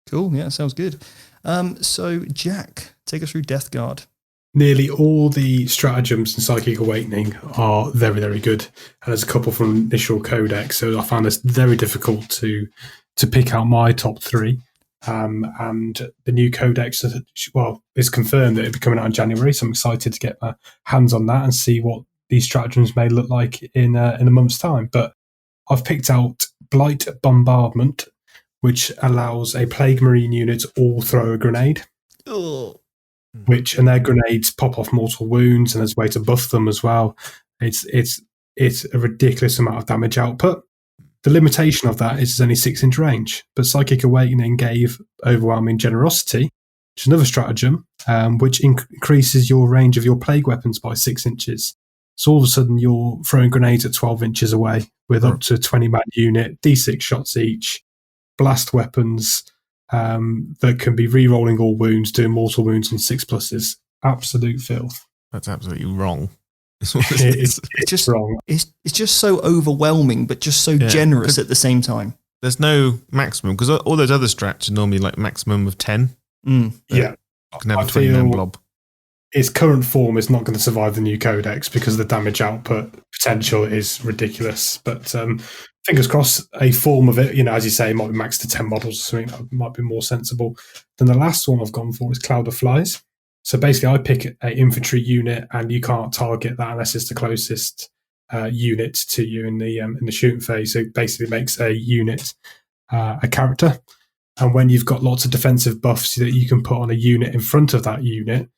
Cool. Yeah, sounds good. So Jack, take us through Death Guard. Nearly all the stratagems in Psychic Awakening are very, very good. And there's a couple from initial codex, so I found this very difficult to pick out my top 3. And the new codex, it's confirmed that it'll be coming out in January, so I'm excited to get my hands on that and see what these stratagems may look like in a month's time. But I've picked out Blight Bombardment, which allows a Plague Marine unit to all throw a grenade. Oh. And their grenades pop off mortal wounds, and there's a way to buff them as well. It's a ridiculous amount of damage output. The limitation of that is it's only 6-inch range, but Psychic Awakening gave Overwhelming Generosity, which is another stratagem, which increases your range of your plague weapons by 6 inches. So all of a sudden you're throwing grenades at 12 inches away with up to a 20-man unit, D6 shots each, blast weapons, that can be re-rolling all wounds, doing mortal wounds on 6+. Absolute filth. That's absolutely wrong. It's just wrong. It's just so overwhelming, but just so generous at the same time. There's no maximum, because all those other strats are normally like maximum of 10. Yeah. You can have a 20-man blob. Its current form is not going to survive the new codex because the damage output potential is ridiculous. But fingers crossed, a form of it, as you say, might be maxed to 10 models or something that might be more sensible. Then the last one I've gone for is Cloud of Flies. So basically, I pick an infantry unit, and you can't target that unless it's the closest unit to you in the shooting phase. So it basically makes a unit a character. And when you've got lots of defensive buffs that you can put on a unit in front of that unit,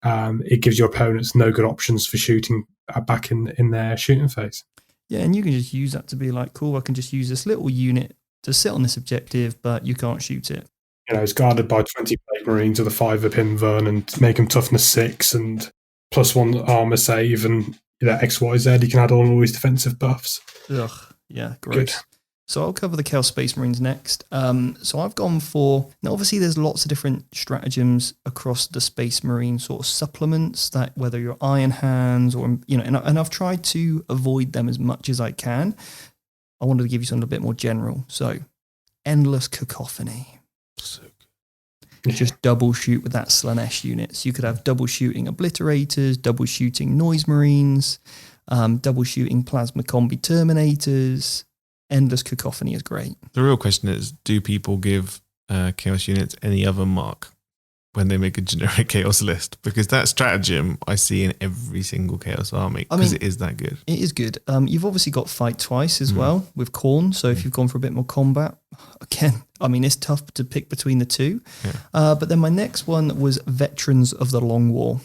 it gives your opponents no good options for shooting back in their shooting phase. Yeah, and you can just use that to be like, cool, I can just use this little unit to sit on this objective, but you can't shoot it. It's guarded by 20 Plague Marines with a 5-up inv and make them toughness 6 and +1 armor save and XYZ. You can add on all these defensive buffs. Ugh, yeah, gross. Good. So I'll cover the Chaos Space Marines next. So I've gone for, now obviously there's lots of different stratagems across the Space Marine sort of supplements, that whether you're Iron Hands or, and I've tried to avoid them as much as I can. I wanted to give you something a bit more general. So Endless Cacophony. So good. Just double shoot with that Slanesh unit. So you could have double shooting Obliterators, double shooting Noise Marines, double shooting Plasma Combi Terminators. Endless Cacophony is great. The real question is, do people give Chaos units any other mark when they make a generic Chaos list? Because that stratagem I see in every single Chaos army, because it is that good. It is good. You've obviously got Fight Twice as well with Khorne, so if you've gone for a bit more combat, again, it's tough to pick between the two. Yeah. But then my next one was Veterans of the Long War.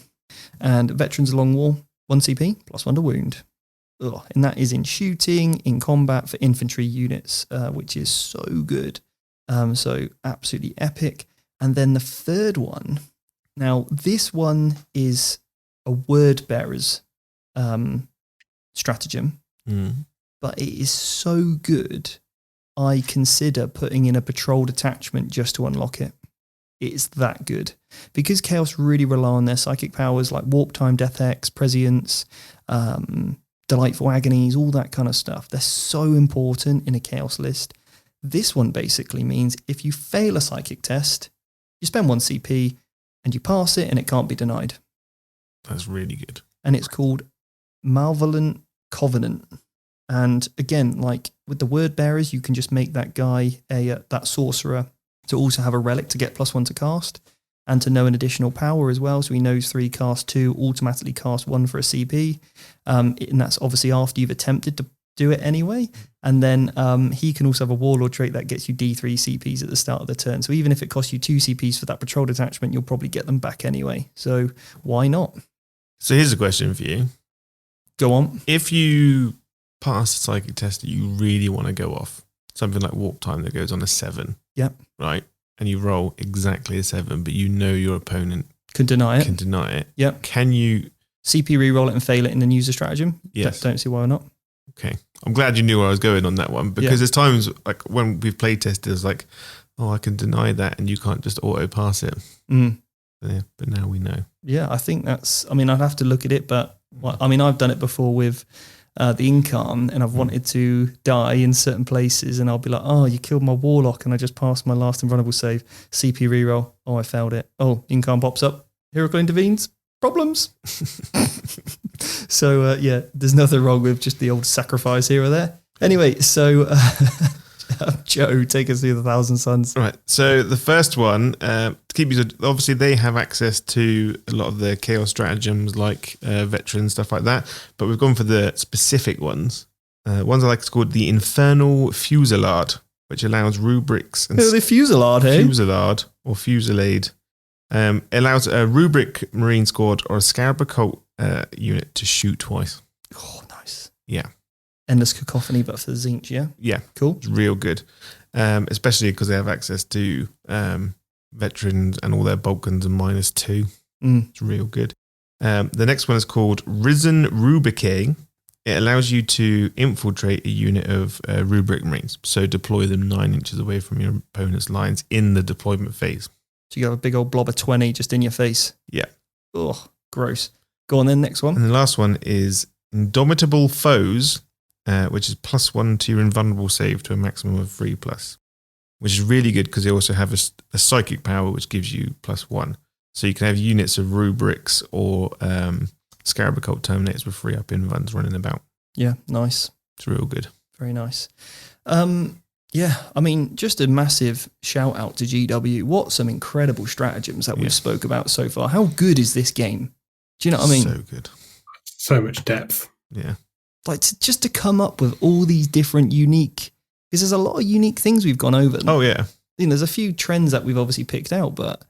And Veterans of the Long War, 1 CP, +1 to wound. And that is in shooting, in combat for infantry units, which is so good. So absolutely epic. And then the third one, now this one is a word bearer's stratagem, but it is so good, I consider putting in a patrol detachment just to unlock it. It's that good. Because Chaos really rely on their psychic powers like Warp Time, Death X, Prescience, Delightful Agonies, all that kind of stuff. They're so important in a Chaos list. This one basically means if you fail a psychic test, you spend 1 CP and you pass it and it can't be denied. That's really good. And it's called Malevolent Covenant. And again, like with the word bearers, you can just make that guy, that sorcerer, to also have a relic to get +1 to cast and to know an additional power as well. So he knows 3, cast 2, automatically cast 1 for a CP. And that's obviously after you've attempted do it anyway. And then he can also have a Warlord trait that gets you D3 CPs at the start of the turn. So even if it costs you 2 CPs for that patrol detachment, you'll probably get them back anyway. So why not? So here's a question for you. Go on. If you pass the psychic test that you really want to go off, something like warp time that goes on a 7. Yep. Right? And you roll exactly a 7, but you know your opponent Can deny it. can deny it. Yep. Can you... CP reroll it and fail it and then use a stratagem? Yes. Don't see why not. Okay. I'm glad you knew where I was going on that one, because there's times like when we've played tested, it's like, oh, I can deny that and you can't just auto pass it. Yeah, but now we know. Yeah, I think that's, I mean, I'd have to look at it, but I mean, I've done it before with the Incarn, and I've wanted to die in certain places, and I'll be like, oh, you killed my Warlock, and I just passed my last invulnerable save. CP reroll. Oh, I failed it. Oh, Incarn pops up. Hiracle intervenes. Problems. So, yeah, there's nothing wrong with just the old sacrifice here or there. Anyway, so Joe, take us through the Thousand Suns. Right. So the first one, to keep you, obviously they have access to a lot of the chaos stratagems like veteran stuff like that, but we've gone for the specific ones. Ones I like is called the Infernal Fusillade, which allows rubrics and The Fusillade, hey? Fusillade or Fusillade. It allows a rubric marine squad or a scarab occult unit to shoot twice. Oh, nice. Yeah. Endless cacophony, but for the Zinch, yeah? Yeah. Cool. It's real good. Especially because they have access to veterans and all their Balkans and -2. It's real good. The next one is called Risen Rubricae. It allows you to infiltrate a unit of rubric marines. So deploy them 9 inches away from your opponent's lines in the deployment phase. So you have a big old blob of 20 just in your face. Yeah. Oh, gross. Go on then, next one. And the last one is Indomitable Foes, which is +1 to your invulnerable save to a maximum of 3+, which is really good because they also have a psychic power which gives you +1. So you can have units of rubrics or scarab occult terminators with 3-up invuns running about. Yeah, nice. It's real good. Very nice. Yeah, I mean, just a massive shout out to GW. What some incredible stratagems that we've spoke about so far. How good is this game? Do you know what I mean? So good. So much depth. Yeah. Like just to come up with all these different unique, because there's a lot of unique things we've gone over. Oh yeah. You know, there's a few trends that we've obviously picked out, but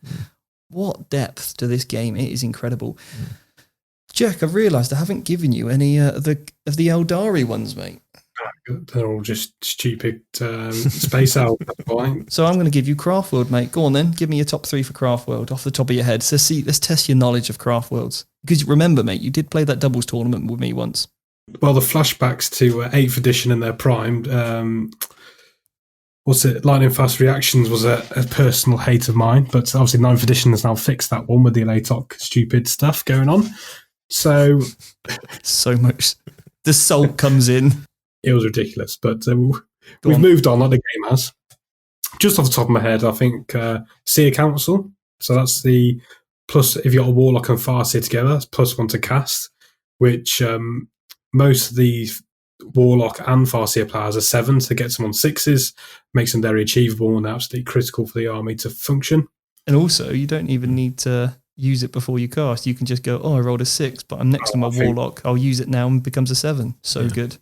what depth to this game. It is incredible. Jack, I've realised I haven't given you any of the Eldari ones, mate. They're all just stupid space elves. So I'm going to give you Craftworld, mate. Go on then. Give me your top 3 for Craftworld off the top of your head. So let's test your knowledge of Craftworlds. Because remember, mate, you did play that doubles tournament with me once. Well, the flashbacks to 8th edition and their prime, Lightning Fast Reactions was a personal hate of mine, but obviously 9th edition has now fixed that one with the LATOC stupid stuff going on. So much. The salt comes in. It was ridiculous, but we've moved on like the game has. Just off the top of my head, I think Seer Council. So that's the plus, if you've got a Warlock and Farseer together, that's +1 to cast, which most of the Warlock and Farseer players are 7, so gets them on 6s, makes them very achievable and absolutely critical for the army to function. And also, you don't even need to use it before you cast. You can just go, I rolled a 6, but I'm next to my Warlock. I'll use it now and it becomes a 7. So good.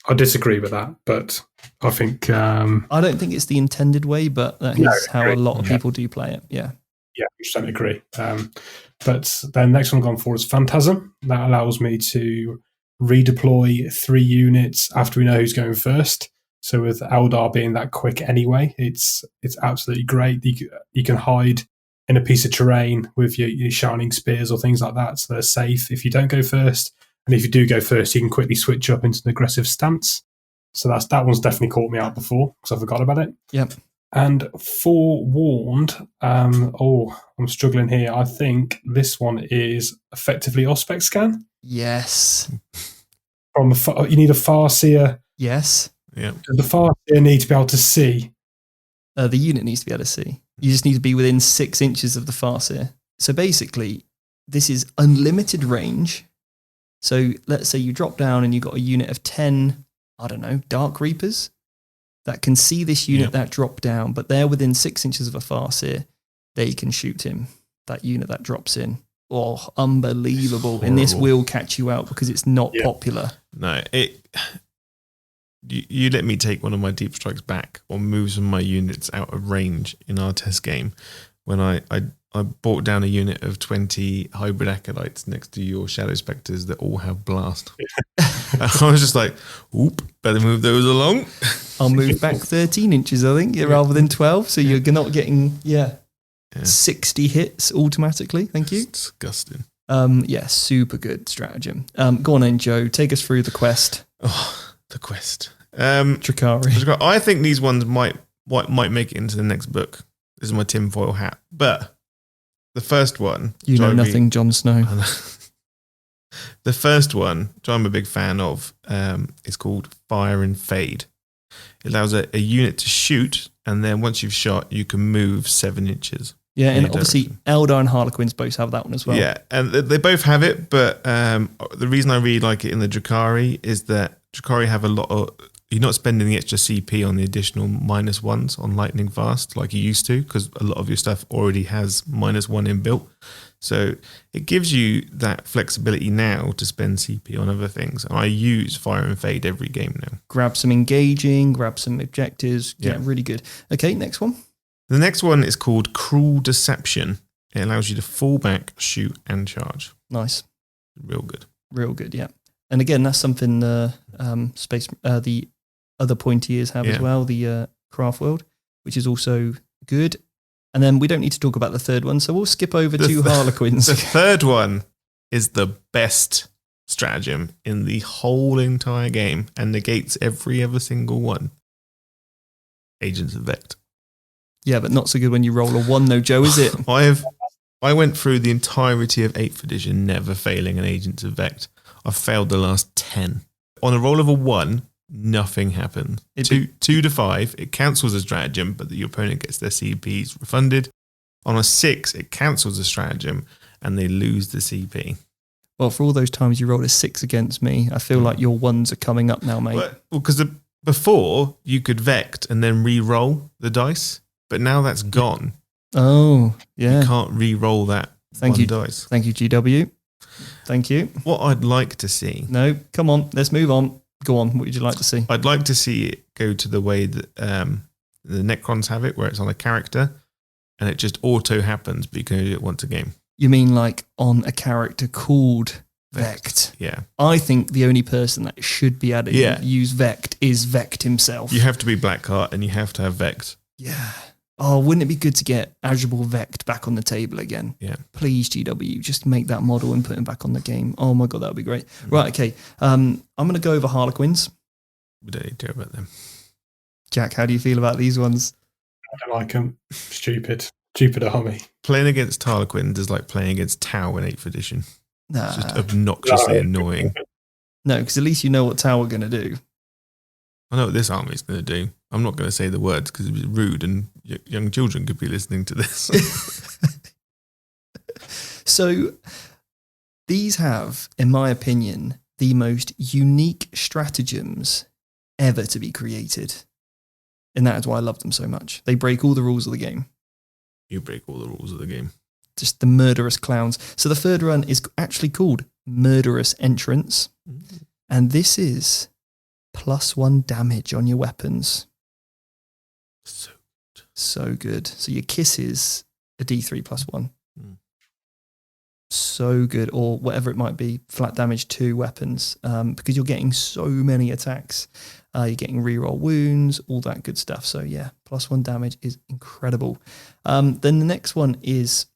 I disagree with that, but I think... I don't think it's the intended way, but that is how a lot of people do play it, yeah. Yeah, I don't agree. But then next one I've gone for is Phantasm. That allows me to redeploy 3 units after we know who's going first. So with Eldar being that quick anyway, it's absolutely great. You can hide in a piece of terrain with your shining spears or things like that, so they're safe if you don't go first. And if you do go first, you can quickly switch up into an aggressive stance. So that one's definitely caught me out before because I forgot about it. Yep. And Forewarned, I'm struggling here. I think this one is effectively Auspex Scan. Yes. You need a Farseer. Yes. Yeah. The Farseer need to be able to see. The unit needs to be able to see. You just need to be within 6 inches of the Farseer. So basically, this is unlimited range. So let's say you drop down and you've got a unit of 10, Dark Reapers that can see this unit that dropped down, but they're within 6 inches of a Farseer. They can shoot him, that unit that drops in. Oh, unbelievable. Horrible. And this will catch you out because it's not popular. No, you let me take one of my deep strikes back or move some of my units out of range in our test game when I brought down a unit of 20 hybrid acolytes next to your shadow spectres that all have blast. I was just like, oop, better move those along. I'll move back 13 inches, I think, rather than 12. So you're not getting 60 hits automatically. Thank you. It's disgusting. Super good stratagem. Go on then, Joe. Take us through the quest. Oh, the quest. Drakari. I think these ones might make it into the next book. This is my tinfoil hat. But the first one... You know nothing, Jon Snow. The first one, which I'm a big fan of, is called Fire and Fade. It allows a unit to shoot, and then once you've shot, you can move 7 inches. Yeah, and obviously Eldar and Harlequins both have that one as well. Yeah, and they both have it, but the reason I really like it in the Drakari is that Drakari have a lot of... You're not spending the extra CP on the additional -1s on lightning fast like you used to, because a lot of your stuff already has -1 inbuilt. So it gives you that flexibility now to spend CP on other things. And I use Fire and Fade every game now. Grab some engaging, grab some objectives. Yeah, really good. Okay, next one. The next one is called Cruel Deception. It allows you to fall back, shoot, and charge. Nice. Real good. Real good, yeah. And again, that's something the other pointy-ears have as well, the Craft World, which is also good. And then we don't need to talk about the third one, so we'll skip over to Harlequins. The third one is the best stratagem in the whole entire game and negates every other single one. Agents of Vect. Yeah, but not so good when you roll a 1 though, Joe, is it? I went through the entirety of 8th edition never failing an Agents of Vect. I've failed the last 10. On a roll of a 1, nothing happens. 2 to 5, it cancels a stratagem, but your opponent gets their CPs refunded. On a 6, it cancels a stratagem, and they lose the CP. Well, for all those times you rolled a 6 against me, I feel like your 1s are coming up now, mate. Well, because before, you could Vect and then re-roll the dice, but now that's gone. Oh, yeah. You can't re-roll that dice. Thank you, GW. Thank you. What I'd like to see... No, come on, let's move on. Go on, what would you like to see? I'd like to see it go to the way that the Necrons have it, where it's on a character, and it just auto happens, but you can only do it once a game. You mean like on a character called Vect? Yeah. I think the only person that should be able to use Vect is Vect himself. You have to be Blackheart, and you have to have Vect. Yeah. Oh, wouldn't it be good to get Azurable Vect back on the table again? Yeah. Please, GW, just make that model and put him back on the game. Oh my God, that would be great. Right, okay. I'm going to go over Harlequins. We don't need to go about them. Jack, how do you feel about these ones? I don't like them. Stupid army. Playing against Harlequins is like playing against Tau in 8th edition. Nah. It's just obnoxiously annoying. No, because at least you know what Tau are going to do. I know what this army is going to do. I'm not going to say the words because it's rude and young children could be listening to this. So these have, in my opinion, the most unique stratagems ever to be created. And that is why I love them so much. They break all the rules of the game. You break all the rules of the game. Just the murderous clowns. So the third run is actually called Murderous Entrance. And this is +1 damage on your weapons. So good. So your kisses a D3 +1. So good, or whatever it might be, flat damage to weapons, because you're getting so many attacks. You're getting reroll wounds, all that good stuff. So yeah, +1 damage is incredible. Then the next one is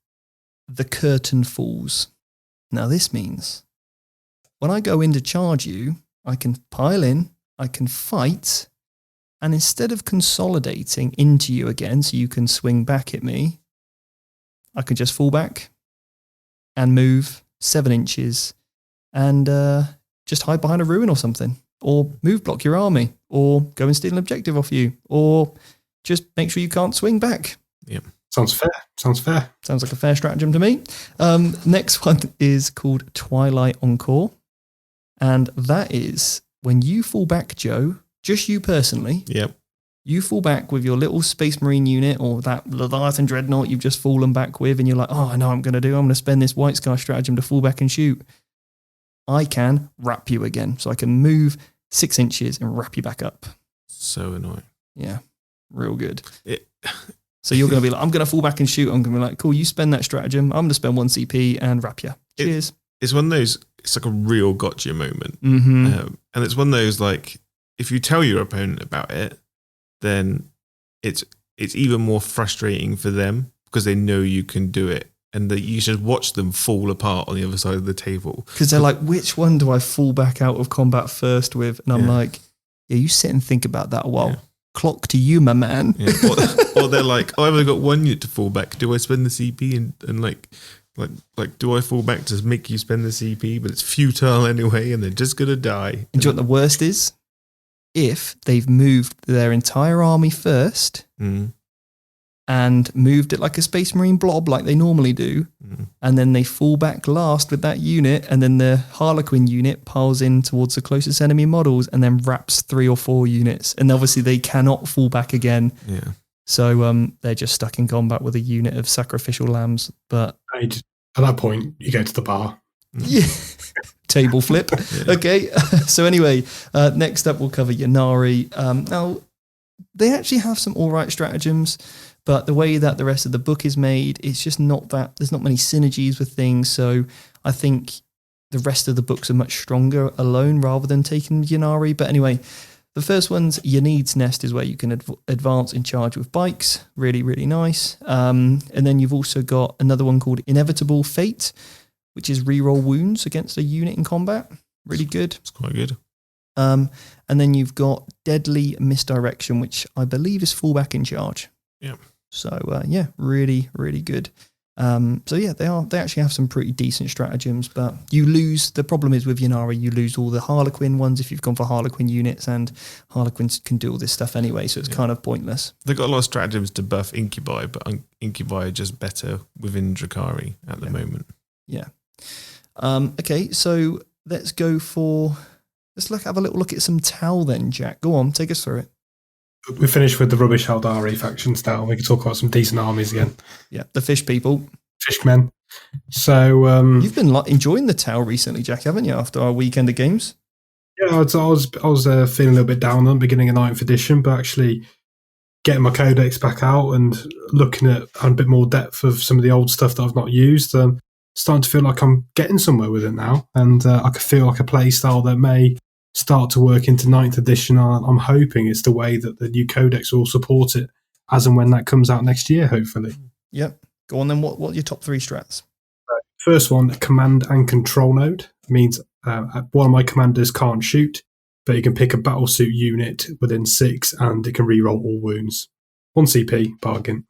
the Curtain Falls. Now this means when I go in to charge you, I can pile in, I can fight, and instead of consolidating into you again so you can swing back at me, I can just fall back and move 7 inches and just hide behind a ruin or something, or move block your army, or go and steal an objective off you, or just make sure you can't swing back. Yep. Sounds fair. Sounds like a fair stratagem to me. Next one is called Twilight Encore. And that is when you fall back, Joe, just you personally. Yep. You fall back with your little Space Marine unit or that Leviathan Dreadnought you've just fallen back with, and you're like, oh, I know what I'm going to do. I'm going to spend this White Scar stratagem to fall back and shoot. I can wrap you again. So I can move 6 inches and wrap you back up. So annoying. Yeah, real good. So you're going to be like, I'm going to fall back and shoot. I'm going to be like, cool, you spend that stratagem. I'm going to spend 1 CP and wrap you. Cheers. It's one of those, it's like a real gotcha moment. Mm-hmm. And it's one of those, like, if you tell your opponent about it, then it's even more frustrating for them because they know you can do it. And that you should watch them fall apart on the other side of the table. Because they're like, which one do I fall back out of combat first with? And I'm like, yeah, you sit and think about that a while. Yeah. Clock to you, my man. Yeah. Or they're like, oh, I've only got 1 unit to fall back. Do I spend the CP and like, do I fall back to make you spend the CP? But it's futile anyway, and they're just going to die. And do you know what the worst is? If they've moved their entire army first and moved it like a Space Marine blob like they normally do, and then they fall back last with that unit, and then the Harlequin unit piles in towards the closest enemy models and then wraps 3 or 4 units. And obviously they cannot fall back again. Yeah. So they're just stuck in combat with a unit of sacrificial lambs. But at that point, you go to the bar. Yeah. Table flip. Yeah. Okay. So anyway, next up we'll cover Ynnari. Now, they actually have some all right stratagems, but the way that the rest of the book is made, it's just not that, there's not many synergies with things. So I think the rest of the books are much stronger alone rather than taking Ynnari. But anyway, the first one's Your Needs Nest is where you can advance in charge with bikes. Really, really nice. And then you've also got another one called Inevitable Fate, which is reroll wounds against a unit in combat. Really good. It's quite good. And then you've got Deadly Misdirection, which I believe is fallback in charge. Yeah. So yeah, really, really good. So yeah, they actually have some pretty decent stratagems, but you lose, the problem is with Ynnari, you lose all the Harlequin ones if you've gone for Harlequin units, and Harlequins can do all this stuff anyway, so it's kind of pointless. They've got a lot of stratagems to buff Incubi, but Incubi are just better within Drakari at the moment. Yeah. Okay, so let's have a little look at some Tau then, Jack. Go on, take us through it. We finished with the rubbish Eldari factions now. We can talk about some decent armies again. Yeah, the fish people. Fishmen. So you've been enjoying the Tau recently, Jack, haven't you? After our weekend of games. Yeah, I was feeling a little bit down on the beginning of 9th edition, but actually getting my codex back out and looking at a bit more depth of some of the old stuff that I've not used, starting to feel like I'm getting somewhere with it now, and I can feel like a play style that may start to work into 9th edition. I'm hoping it's the way that the new codex will support it as and when that comes out next year, hopefully. Yep. Go on then, what are your top 3 strats? First one, command and control node. Means one of my commanders can't shoot, but you can pick a battlesuit unit within 6 and it can reroll all wounds. 1 CP, bargain.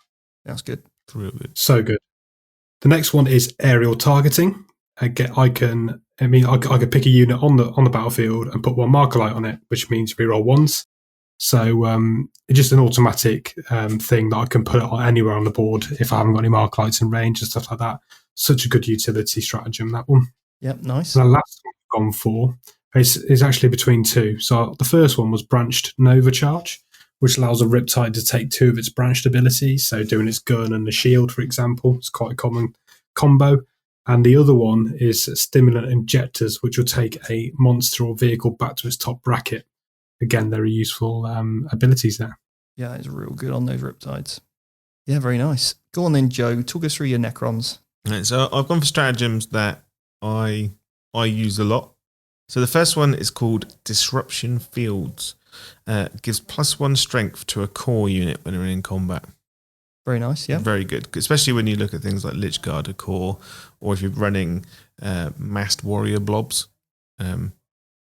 That's good. Real good. So good. The next one is aerial targeting. I could pick a unit on the battlefield and put 1 marker light on it, which means reroll ones. So it's just an automatic thing that I can put on anywhere on the board if I haven't got any marker lights in range and stuff like that. Such a good utility stratagem, that one. Yep, nice. And the last one I've gone for is actually between 2. So the first one was Branched Nova Charge, which allows a Riptide to take 2 of its branched abilities. So doing its gun and the shield, for example, it's quite a common combo. And the other one is Stimulant Injectors, which will take a monster or vehicle back to its top bracket. Again, very useful abilities there. Yeah, it's real good on those Riptides. Yeah, very nice. Go on then, Joe. Talk us through your Necrons. Right, so I've gone for stratagems that I use a lot. So the first one is called Disruption Fields. Gives +1 strength to a core unit when they're in combat. Very nice, yeah. Very good, especially when you look at things like Lichguard a core, or if you're running massed warrior blobs.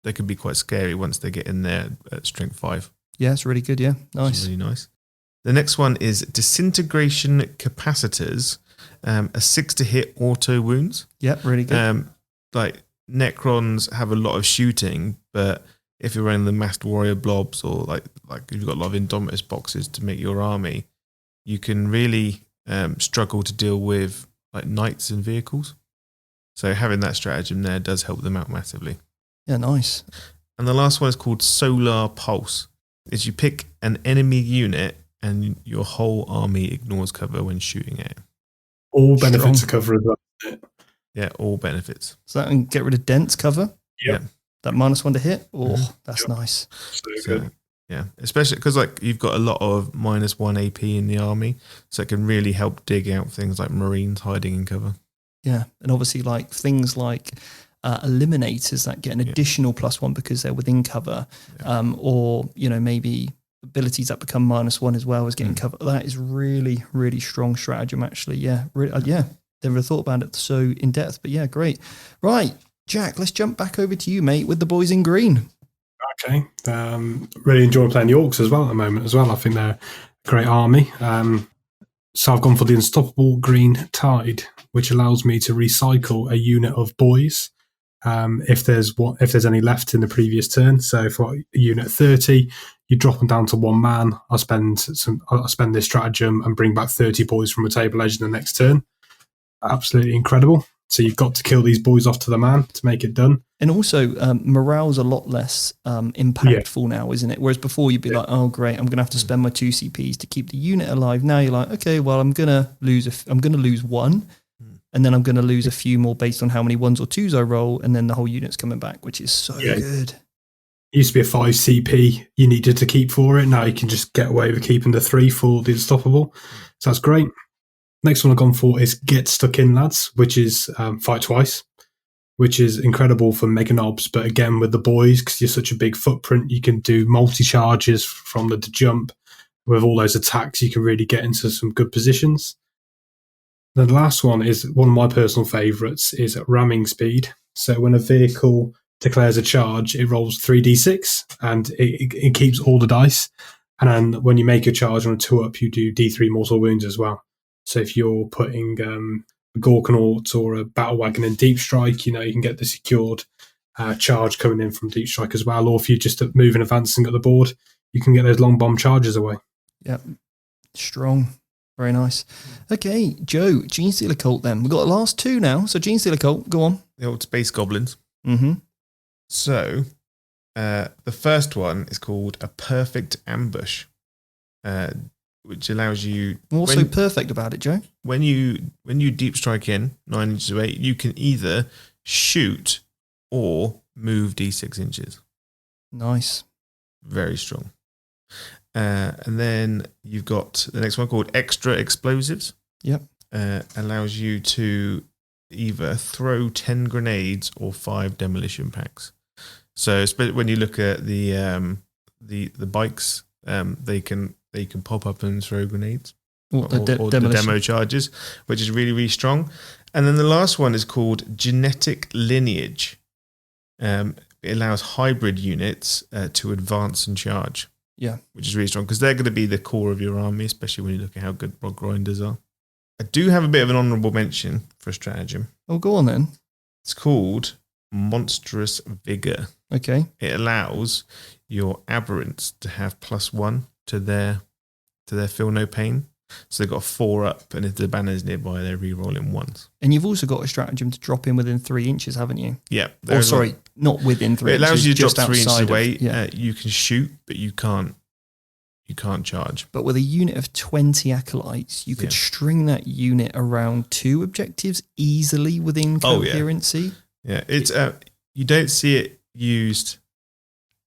They can be quite scary once they get in there at strength 5. Yeah, it's really good, yeah. Nice. It's really nice. The next one is Disintegration Capacitors. A 6 to hit auto wounds. Yep, really good. Like Necrons have a lot of shooting, but if you're running the massed warrior blobs, or like you've got a lot of Indomitus boxes to make your army, you can really struggle to deal with like knights and vehicles. So having that stratagem there does help them out massively. Yeah, nice. And the last one is called Solar Pulse. Is you pick an enemy unit and your whole army ignores cover when shooting at it. All benefits are covered as well. Yeah, all benefits. So that can get rid of dense cover? Yep. that -1 to hit. Oh, that's nice. So good. Yeah, especially because like you've got a lot of -1 AP in the army, so it can really help dig out things like Marines hiding in cover. Yeah, and obviously like things like eliminators that get an additional +1 because they're within cover, or maybe abilities that become -1 as well as getting cover. That is really, really strong stratagem. Actually, never thought about it so in depth, but yeah, great. Right, Jack, let's jump back over to you, mate, with the boys in green. Okay. Really enjoy playing the Orcs as well at the moment as well. I think they're a great army. So I've gone for the Unstoppable Green Tide, which allows me to recycle a unit of boys if there's any left in the previous turn. So for a unit 30, you drop them down to 1 man. I spend this stratagem and bring back 30 boys from a table edge in the next turn. Absolutely incredible. So you've got to kill these boys off to the man to make it done. And also, morale's a lot less impactful now, isn't it? Whereas before you'd be like, oh, great, I'm going to have to spend my 2 CPs to keep the unit alive. Now you're like, okay, well, I'm going to lose 1, and then I'm going to lose a few more based on how many 1s or 2s I roll, and then the whole unit's coming back, which is so good. It used to be a 5 CP you needed to keep for it. Now you can just get away with keeping the 3 for the Unstoppable. So that's great. Next one I've gone for is Get Stuck In, Lads, which is fight twice, which is incredible for mega knobs. But again, with the boys, because you're such a big footprint, you can do multi-charges from the jump. With all those attacks, you can really get into some good positions. Then the last one is one of my personal favourites, is ramming speed. So when a vehicle declares a charge, it rolls 3d6, and it keeps all the dice. And then when you make a charge on a 2-up, you do d3 mortal wounds as well. So if you're putting a Gorkanaut or a Battle Wagon in Deep Strike, you can get the secured charge coming in from Deep Strike as well. Or if you just move and advancing at the board, you can get those long bomb charges away. Yep. Strong. Very nice. Okay, Joe, Gene Stealer Cult then. We've got the last 2 now. So Gene Stealer Cult, go on. The old Space Goblins. Mm-hmm. So the first one is called a Perfect Ambush, which allows you... What's so perfect about it, Joe? When you deep strike in 9 inches away, you can either shoot or move d6 inches. Nice. Very strong. And then you've got the next one called Extra Explosives. Yep. Allows you to either throw 10 grenades or 5 demolition packs. So when you look at the bikes, they can pop up and throw grenades or the demo charges, which is really, really strong. And then the last one is called Genetic Lineage. It allows hybrid units to advance and charge. Yeah, which is really strong because they're going to be the core of your army, especially when you look at how good Rod Grinders are. I do have a bit of an honourable mention for a stratagem. Oh, go on then. It's called Monstrous Vigour. Okay. It allows your aberrants to have +1 to their Feel No Pain. So they've got a 4-up, and if the banner's nearby, they're re-rolling 1s. And you've also got a stratagem to drop in within 3 inches, haven't you? Yeah. Not within 3 inches. It allows you to just drop 3 inches away. Yeah. You can shoot, but you can't charge. But with a unit of 20 acolytes, you could string that unit around 2 objectives easily within coherency. Yeah, it's you don't see it used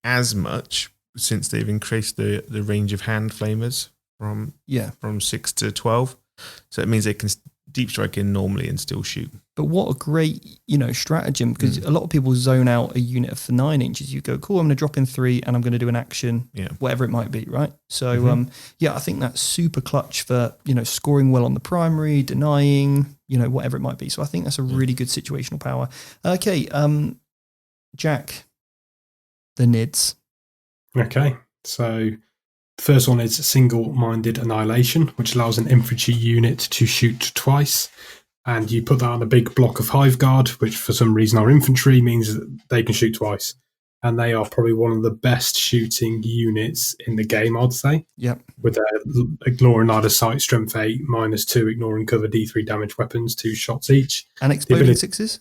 as much since they've increased the range of hand flamers from 6 to 12. So it means they can deep strike in normally and still shoot. But what a great, stratagem, because a lot of people zone out a unit for 9 inches. You go, cool, I'm going to drop in 3 and I'm going to do an action, whatever it might be, right? So, I think that's super clutch for, scoring well on the primary, denying, whatever it might be. So I think that's a really good situational power. Okay, Jack, the NIDS. Okay, so the first one is Single-Minded Annihilation, which allows an infantry unit to shoot twice. And you put that on a big block of Hive Guard, which for some reason are infantry, means that they can shoot twice. And they are probably one of the best shooting units in the game, I'd say. Yep. With their ignoring either sight, strength 8, -2, ignoring cover, D3 damage weapons, 2 shots each. And exploding 6s?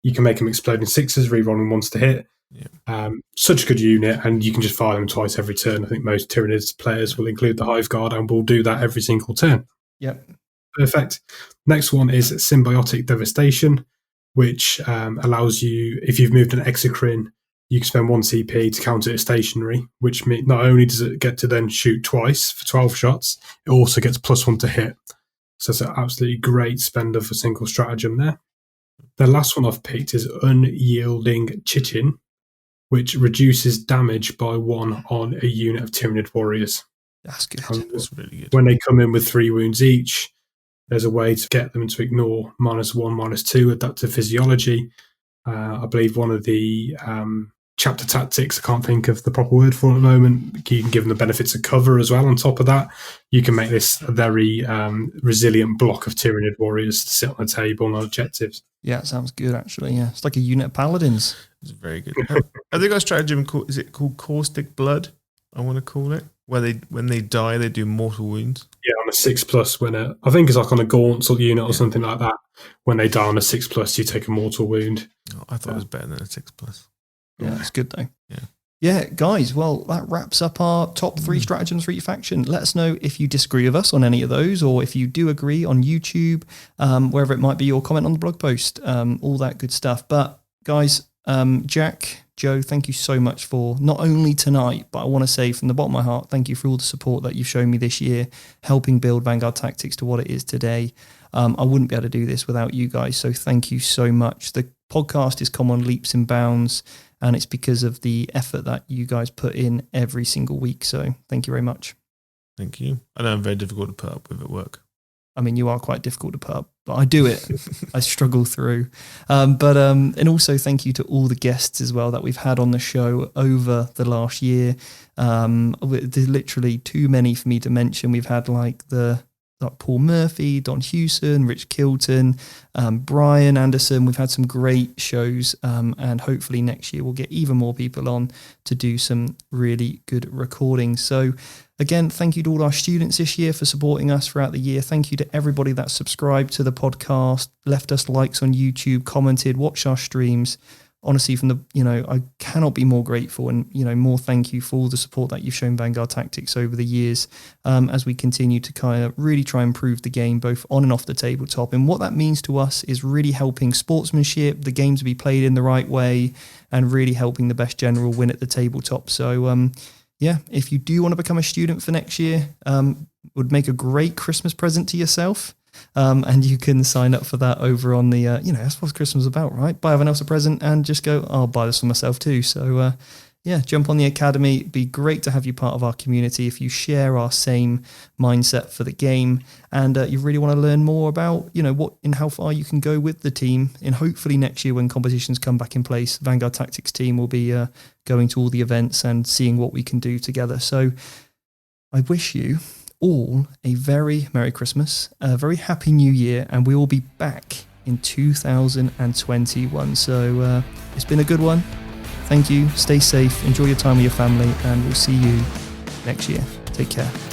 You can make them exploding 6s, re-rolling 1s to hit. Yeah. Such a good unit, and you can just fire them twice every turn. I think most Tyranids players will include the Hive Guard and will do that every single turn. Yep. Perfect. Next one is Symbiotic Devastation, which allows you, if you've moved an Exocrine, you can spend 1 CP to counter it stationary, which means not only does it get to then shoot twice for 12 shots, it also gets +1 to hit. So it's an absolutely great spender for single stratagem there. The last one I've picked is Unyielding Chitin, which reduces damage by 1 on a unit of Tyranid warriors. That's good. That's really good. When they come in with 3 wounds each, there's a way to get them to ignore -1, -2 adaptive physiology. I believe one of the chapter tactics, I can't think of the proper word for it at the moment, you can give them the benefits of cover as well. On top of that, you can make this a very resilient block of Tyranid warriors to sit on the table on objectives. Yeah, it sounds good, actually. Yeah, it's like a unit of paladins. It's very good. Have they got a stratagem called, is it called Caustic Blood? I want to call it. Where when they die, they do mortal wounds. Yeah, on a 6+, I think it's like on a gaunt sort of unit or something like that. When they die on a 6+, you take a mortal wound. Oh, I thought it was better than a 6+. Yeah, it's good though. Yeah. Yeah, guys, well, that wraps up our top 3 stratagems for each faction. Let us know if you disagree with us on any of those, or if you do agree on YouTube, wherever it might be, or comment on the blog post, all that good stuff. But guys, Jack, Joe, thank you so much for not only tonight, but I want to say from the bottom of my heart, thank you for all the support that you've shown me this year, helping build Vanguard Tactics to what it is today. I wouldn't be able to do this without you guys, so thank you so much. The podcast has come on leaps and bounds, and it's because of the effort that you guys put in every single week. So thank you very much. Thank you. I know I'm very difficult to put up with at work. I mean, you are quite difficult to put up, but I do it. I struggle through. And also thank you to all the guests as well that we've had on the show over the last year. There's literally too many for me to mention. We've had like Paul Murphy, Don Hewson, Rich Kilton, Brian Anderson. We've had some great shows, and hopefully next year we'll get even more people on to do some really good recordings. So again, thank you to all our students this year for supporting us throughout the year. Thank you to everybody that subscribed to the podcast, left us likes on YouTube, commented, watched our streams. Honestly, I cannot be more grateful, and, more thank you for all the support that you've shown Vanguard Tactics over the years, as we continue to kind of really try and improve the game, both on and off the tabletop. And what that means to us is really helping sportsmanship, the game to be played in the right way, and really helping the best general win at the tabletop. So, if you do want to become a student for next year, would make a great Christmas present to yourself. And you can sign up for that over on the, that's what Christmas is about, right? Buy everyone else a present and just go, I'll buy this for myself too. So, jump on the Academy. It'd be great to have you part of our community if you share our same mindset for the game, and you really want to learn more about, what and how far you can go with the team. And hopefully next year when competitions come back in place, Vanguard Tactics team will be going to all the events and seeing what we can do together. So I wish you all a very Merry Christmas, a very Happy New Year, and we will be back in 2021. So it's been a good one. Thank you. Stay safe. Enjoy your time with your family, and we'll see you next year. Take care.